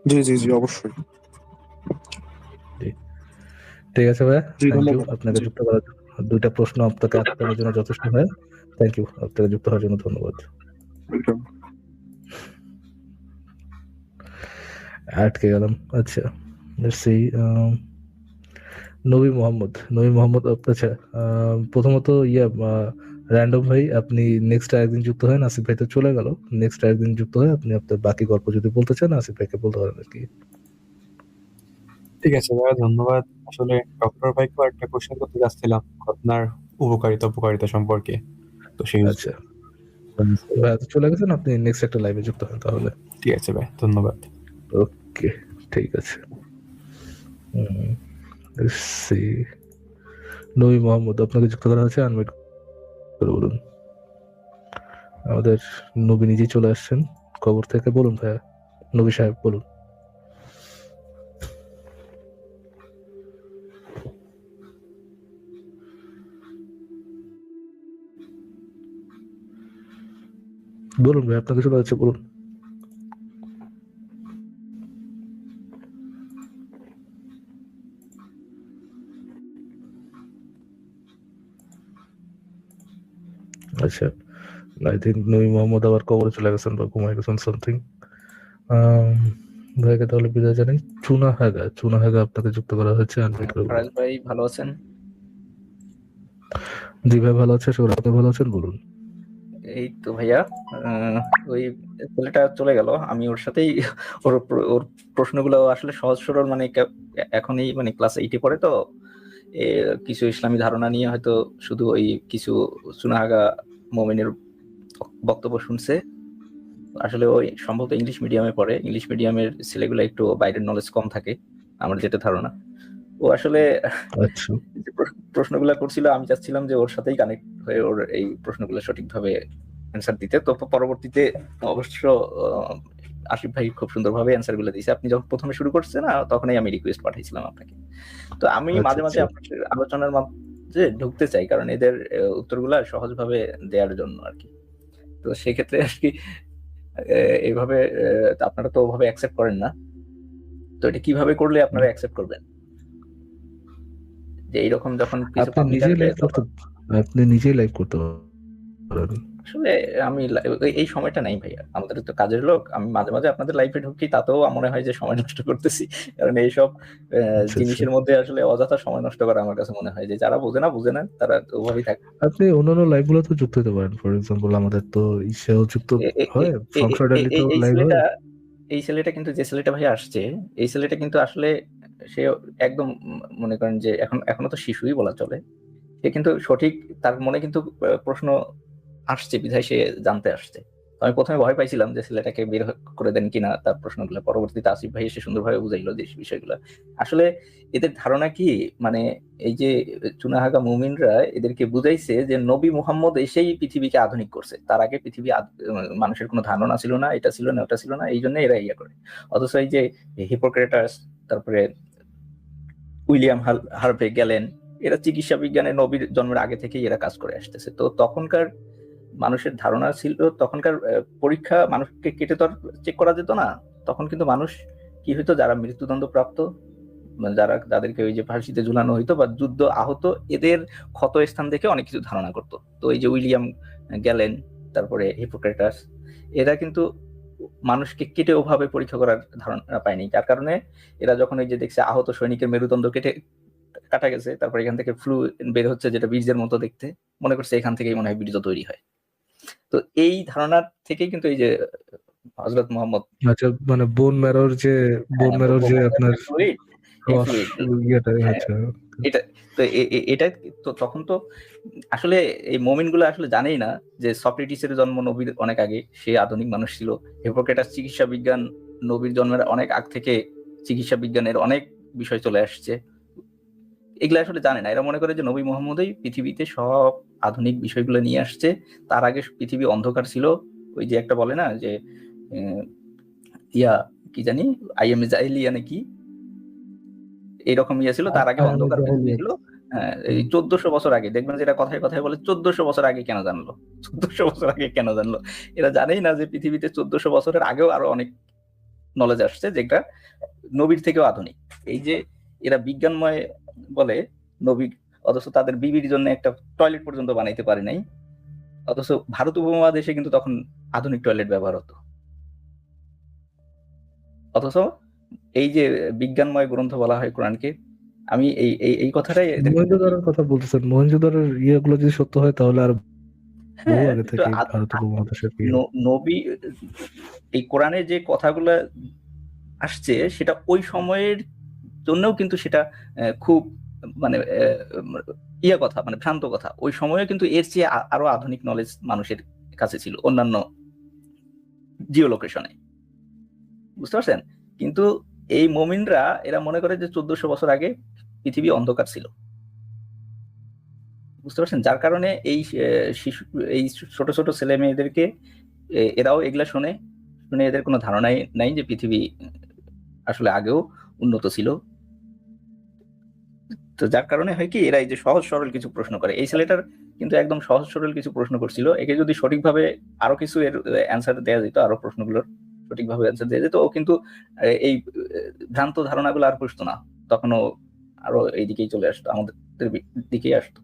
জি জি জি, অবশ্যই। ঠিক আছে ভাইয়া, জি, থ্যাংক ইউ ধন্যবাদ। আপনাকে জি, যুক্ত করার জন্য। দুইটা প্রশ্ন আপনাকে আটকানোর জন্য যথেষ্ট হয়। থ্যাংক ইউ, আপনাকে যুক্ত হওয়ার জন্য ধন্যবাদ। welcome. আটকে গেলাম। আচ্ছা, লেটস সি। নবী মোহাম্মদ আচ্ছা, প্রথমত র্যান্ডম ভাই, আপনি নেক্সট আরেকদিন যুক্ত হয়, আসিফ ভাই তো চলে গেল, নেক্সট আরেকদিন যুক্ত হয়, আপনি আপনার বাকি গল্প যদি বলতে চান আসিফ ভাইকে বলতে পারেন আর কি। ঠিক আছে ভাইয়া, ধন্যবাদ। আসলে ডক্টর ভাইকে একটা কোশ্চেন করতে যাচ্ছিলাম আপনার উপকারিতা সম্পর্কে। তো সেই আচ্ছা ভাই তো চলে গেছেন, আপনি নেক্সট একটা লাইভে যুক্ত হন তাহলে। ঠিক আছে ভাই, ধন্যবাদ। ওকে, ঠিক আছে। নবী মোহাম্মদ আপনাকে যুক্ত করা হয়েছে, আনমিউট করে বলুন। আমাদের নবী নিজেই চলে আসছেন কবর থেকে, বলুন ভাইয়া, নবী সাহেব বলুন। বলুন ভাই, আপনাকে শোনা যাচ্ছে, বলুন। আচ্ছা, আই থিঙ্ক নবী মোহাম্মদ আবার কবরে চলে গেছেন বা ঘুমাই গেছেন সামথিং। ভাইকে তাহলে বিদায় জানাই। চুনাহাগা আপনাকে যুক্ত করা হয়েছে, আনমিউট করে বলুন। ফরাজ ভাই ভালো আছেন? জি ভাই ভালো আছে, সবাই আপনি ভালো আছেন, বলুন। এই তো ভাইয়া, ওই ছেলেটা চলে গেল, আমি ওর সাথেই ওর প্রশ্নগুলো আসলে সহজ সরল, মানে এখনই মানে ক্লাস 8-এ পড়ে তো কিছু ইসলামী ধারণা নিয়ে হয়তো শুধু ওই কিছু সুনাহাগা মোমেনের বক্তব্য শুনছে। আসলে ওই সম্ভবত ইংলিশ মিডিয়ামে পড়ে, ইংলিশ মিডিয়ামের ছেলেগুলো একটু বাইরের নলেজ কম থাকে আমার যেটা ধারণা। ও আসলে আচ্ছা যে প্রশ্নগুলো করছিল, আমি চাচ্ছিলাম যে ওর সাথেই কানেক্ট হয়ে ওর এই প্রশ্নগুলো সঠিকভাবে অ্যান্সার দিতে। তো পরবর্তীতে অবশ্য আসিফ ভাই খুব সুন্দরভাবে অ্যান্সার গুলো দিয়েছে। আপনি যখন প্রথমে শুরু করছে না, তখনই আমি রিকোয়েস্ট পাঠিয়েছিলাম আপনাকে। তো আমি মাঝে মাঝে আপনার আলোচনার মাঝে ঢুকতে চাই, কারণ এদের উত্তরগুলা সহজভাবে দেওয়ার জন্য আর কি। তো সেক্ষেত্রে আর কি এইভাবে আপনারা তো ওভাবে অ্যাকসেপ্ট করেন না, তো এটা কিভাবে করলে আপনারা অ্যাকসেপ্ট করবেন যে এইরকম যখন কিছু আপনি নিজেই লাইভ করতে পারেন। আসলে আমি এই সময়টা নাই ভাইয়া, আমাদের তো কাজের লোক। আমি মাঝে মাঝে আপনাদের লাইফে ঢুকি, তাতেও মনে হয় যে সময় নষ্ট করতেছি, কারণ এইসব জিনিসের মধ্যে আসলে অযথা সময় নষ্ট করা আমার কাছে মনে হয় যে যারা বোঝে না তারা ওভাবেই থাকে। আপনি অন্যান্য লাইভ গুলো তো যুক্ত হতে পারেন, ফর এক্সাম্পল আমাদের তো ইসেও যুক্ত হয়, এই ছেলেটা কিন্তু, যে ছেলেটা ভাই আসছে, এই ছেলেটা কিন্তু আসলে সে একদম মনে করেন যে এখনো তো শিশুই বলা চলে। সে কিন্তু সঠিক, তার মনে কিন্তু প্রশ্ন আসছে বিধায় সে জানতে আসছে। তো আমি প্রথমে ভয় পাইছিলাম যে ছেলেটাকে বের করে দেন কিনা তার প্রশ্নগুলো, পরবর্তীতে আসিফ ভাই এসে সুন্দরভাবে বুঝাইলো যে বিষয়গুলো। আসলে এদের ধারণা কি, মানে এই যে চুনাহাগা মুমিনরা এদেরকে বুঝাইছে যে নবী মুহাম্মদ এসেই পৃথিবীকে আধুনিক করছে, তার আগে পৃথিবী মানুষের কোনো ধারণা ছিল না, এটা ছিল না ওটা ছিল না, এই জন্য এরা ইয়ে করে। অথচ এই যে হিপোক্রেটাস, তারপরে উইলিয়াম হার্ভে গ্যালেন, এরা চিকিৎসা বিজ্ঞানে নবীর জন্মের আগে থেকেই এরা কাজ করে আসতেছে। তো তখনকার মানুষের ধারণা ছিল, তখনকার পরীক্ষা মানুষকে কেটে তো চেক করা যেত না। তখন কিন্তু মানুষ কি হইতো, যারা মৃত্যুদণ্ড প্রাপ্ত, যাদেরকে ওই যে ফাঁসিতে ঝুলানো হইতো বা যুদ্ধ আহত, এদের ক্ষত স্থান দেখে অনেক কিছু ধারণা করতো। তো এই যে উইলিয়াম গ্যালেন, তারপরে হিপোক্রেটাস, এরা কিন্তু মানুষকে কেটে ওভাবে পরীক্ষা করার ধারণা পায়নি। যার কারণে এরা যখন ওই যে দেখছে আহত সৈনিকের মেরুদণ্ড কাটা গেছে, তারপর এখান থেকে ফ্লু বের হচ্ছে যেটা বীর্যের মতো দেখতে, মনে করছে এখান থেকেই মনে হয় বীর্য তৈরি হয়। তো এই ধারণা থেকেই কিন্তু এই যে হযরত মুহাম্মদ, আচ্ছা, মানে বোন ম্যারোর যে আপনার ইয়েটা, হ্যাঁ, আচ্ছা এটা তো এটা তো তখন তো আসলে এই মুমিনগুলো আসলে জানেই না যে সক্রেটিসের জন্ম নবীর অনেক আগে, সে আধুনিক মানুষ ছিল। হিপোক্রেটাস চিকিৎসা বিজ্ঞান, নবীর জন্মের অনেক আগ থেকে চিকিৎসা বিজ্ঞানের অনেক বিষয় চলে আসছে, এগুলো আসলে জানে না। এরা মনে করে যে নবী মুহাম্মদই পৃথিবীতে সব আধুনিক বিষয়গুলো নিয়ে আসছে, তার আগে পৃথিবী অন্ধকার ছিল। ওই যে একটা বলে না যে ইয়া কি জানি, আইএম জাহিলিয়া নাকি এইরকম ইয়ে ছিল, তার আগে অন্ধকার পৃথিবী ছিল। হ্যাঁ, এই 1400 বছর আগে দেখবেন যেটা কথায় কথায় বলে 1400 বছর আগে কেন জানলো, 1400 বছর আগে কেন জানলো। এরা জানেই না যে পৃথিবীতে 1400 বছরের আগেও আরো অনেক নলেজ আসছে যেটা নবীর থেকেও আধুনিক। এই যে এরা বিজ্ঞানময় বলে নবী, অথচ তাদের বিবির জন্য একটা টয়লেট পর্যন্ত বানাইতে পারে নাই। অথচ ভারত উপমহাদেশে কিন্তু তখন আধুনিক টয়লেট ব্যবহার হতো। অথচ এই যে বিজ্ঞানময় গ্রন্থ বলা হয় কোরআনকে, আমি এই এই এই কথাটাই মহেঞ্জোদারোর কথা বলতেছেন। মহেঞ্জোদারোর ইয়েগুলো যদি সত্য হয় তাহলে আর বহু হ্যাঁ, আগে থেকে ভারত উপমহাদেশের নবী, এই কোরআনে যে কথাগুলো আসছে সেটা ওই সময়ের জন্যও কিন্তু সেটা খুব মানে ইয়া কথা, মানে ভ্রান্ত কথা। ওই সময়ে কিন্তু এর চেয়ে আরো আধুনিক নলেজ মানুষের কাছে ছিল অন্যান্য জিও লোকেশনে, বুঝতে পারছেন? কিন্তু এই মুমিনরা এরা মনে করে যে 1400 বছর আগে পৃথিবী অন্ধকার ছিল, বুঝতে পারছেন? যার কারণে এই শিশু, এই ছোট ছোট ছেলে মেয়েদেরকে এরাও এগুলা শুনে এদের কোনো ধারণাই নাই যে পৃথিবী আসলে আগেও উন্নত ছিল। তো যার কারণে হয় কি, এরা এই যে সহজ সরল কিছু প্রশ্ন করে। এই ছেলেটার কিন্তু একদম সহজ সরল কিছু প্রশ্ন করছিল, একে যদি সঠিকভাবে আরো কিছু এর অ্যান্সার দেওয়া যেত, আরো প্রশ্নগুলোর সঠিকভাবে অ্যান্সার দেওয়া যেত, ও কিন্তু এই ভ্রান্ত ধারণাগুলো আর বুঝতো না, তখন ও আরো এই দিকেই চলে আসতো, আমাদের দিকেই আসতো।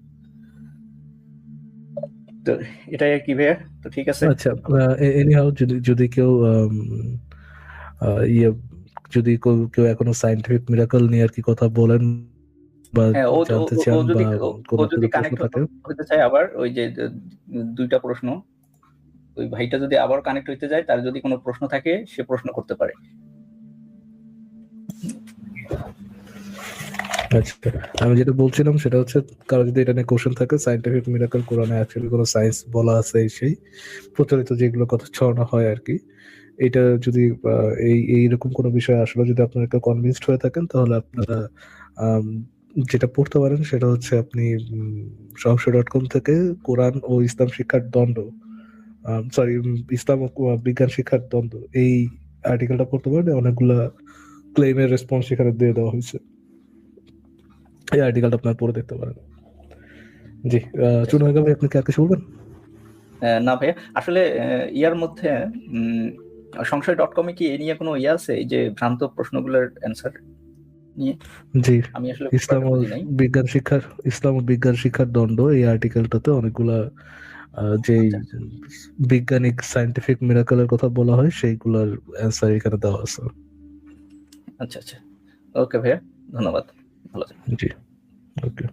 তো এটাই আর কি ভাইয়া। তো ঠিক আছে, আচ্ছা, এনিহাউ যদি কেউ ইয়ে, যদি কেউ এখনো সায়েন্টিফিক মিরাকল নিয়ে আর কি কথা বলেন বা হ্যাঁ, ও জানতে চান যদি বা কোনো যদি প্রশ্ন কানেক্ট থাকে, হতে চায় আবার, ওই যে দুইটা প্রশ্ন, ওই ভাইটা যদি আবার কানেক্ট হইতে যায়, তার যদি কোনো প্রশ্ন থাকে সে প্রশ্ন করতে পারে। আচ্ছা, আমি যেটা বলছিলাম সেটা হচ্ছে, কারো যদি এটা নিয়ে কোশ্চেন থাকে, সায়েন্টিফিক মিরাকল কোরআনে অ্যাকচুয়ালি কোনো সায়েন্স বলা আছে সেই প্রচলিত যেগুলো কথা ছড়ানো হয় আর কি, এটা যদি এইরকম কোনো বিষয় আসলে যদি আপনারা কেউ কনভিন্সড হয়ে থাকেন, তাহলে আপনারা যেটা পড়তে পারেন সেটা হচ্ছে আপনি সহস্য.com থেকে কোরআন ও ইসলাম শিক্ষার দ্বন্দ্ব, সরি ইসলাম ও বিজ্ঞান শিক্ষার দ্বন্দ্ব, এই আর্টিকেলটা পড়তে পারেন। অনেকগুলা ক্লেমের রেসপন্স সেখানে দিয়ে দেওয়া হয়েছে, এই আর্টিকেলটা আপনার পড়ে দেখতে পারেন। জি, চুনাহাগা ভাই, আপনি কি আর কিছু বলবেন? না ভাইয়া, আসলে ইয়ার মধ্যে সংশয়.com-এ কি এ নিয়ে কোনো ইয়ে আছে, এই যে ভ্রান্ত প্রশ্নগুলোর অ্যান্সার নিয়ে? জি, আমি আসলে ইসলাম ও বিজ্ঞান শিক্ষার দ্বন্দ্ব, এই আর্টিকেলটাতে অনেকগুলা যে বৈজ্ঞানিক সায়েন্টিফিক মিরাকলের কথা বলা হয় সেইগুলোর অ্যান্সার এখানে দেওয়া আছে। আচ্ছা আচ্ছা, ওকে ভাইয়া, ধন্যবাদ, ভালো থাকবেন। জি, ওকে।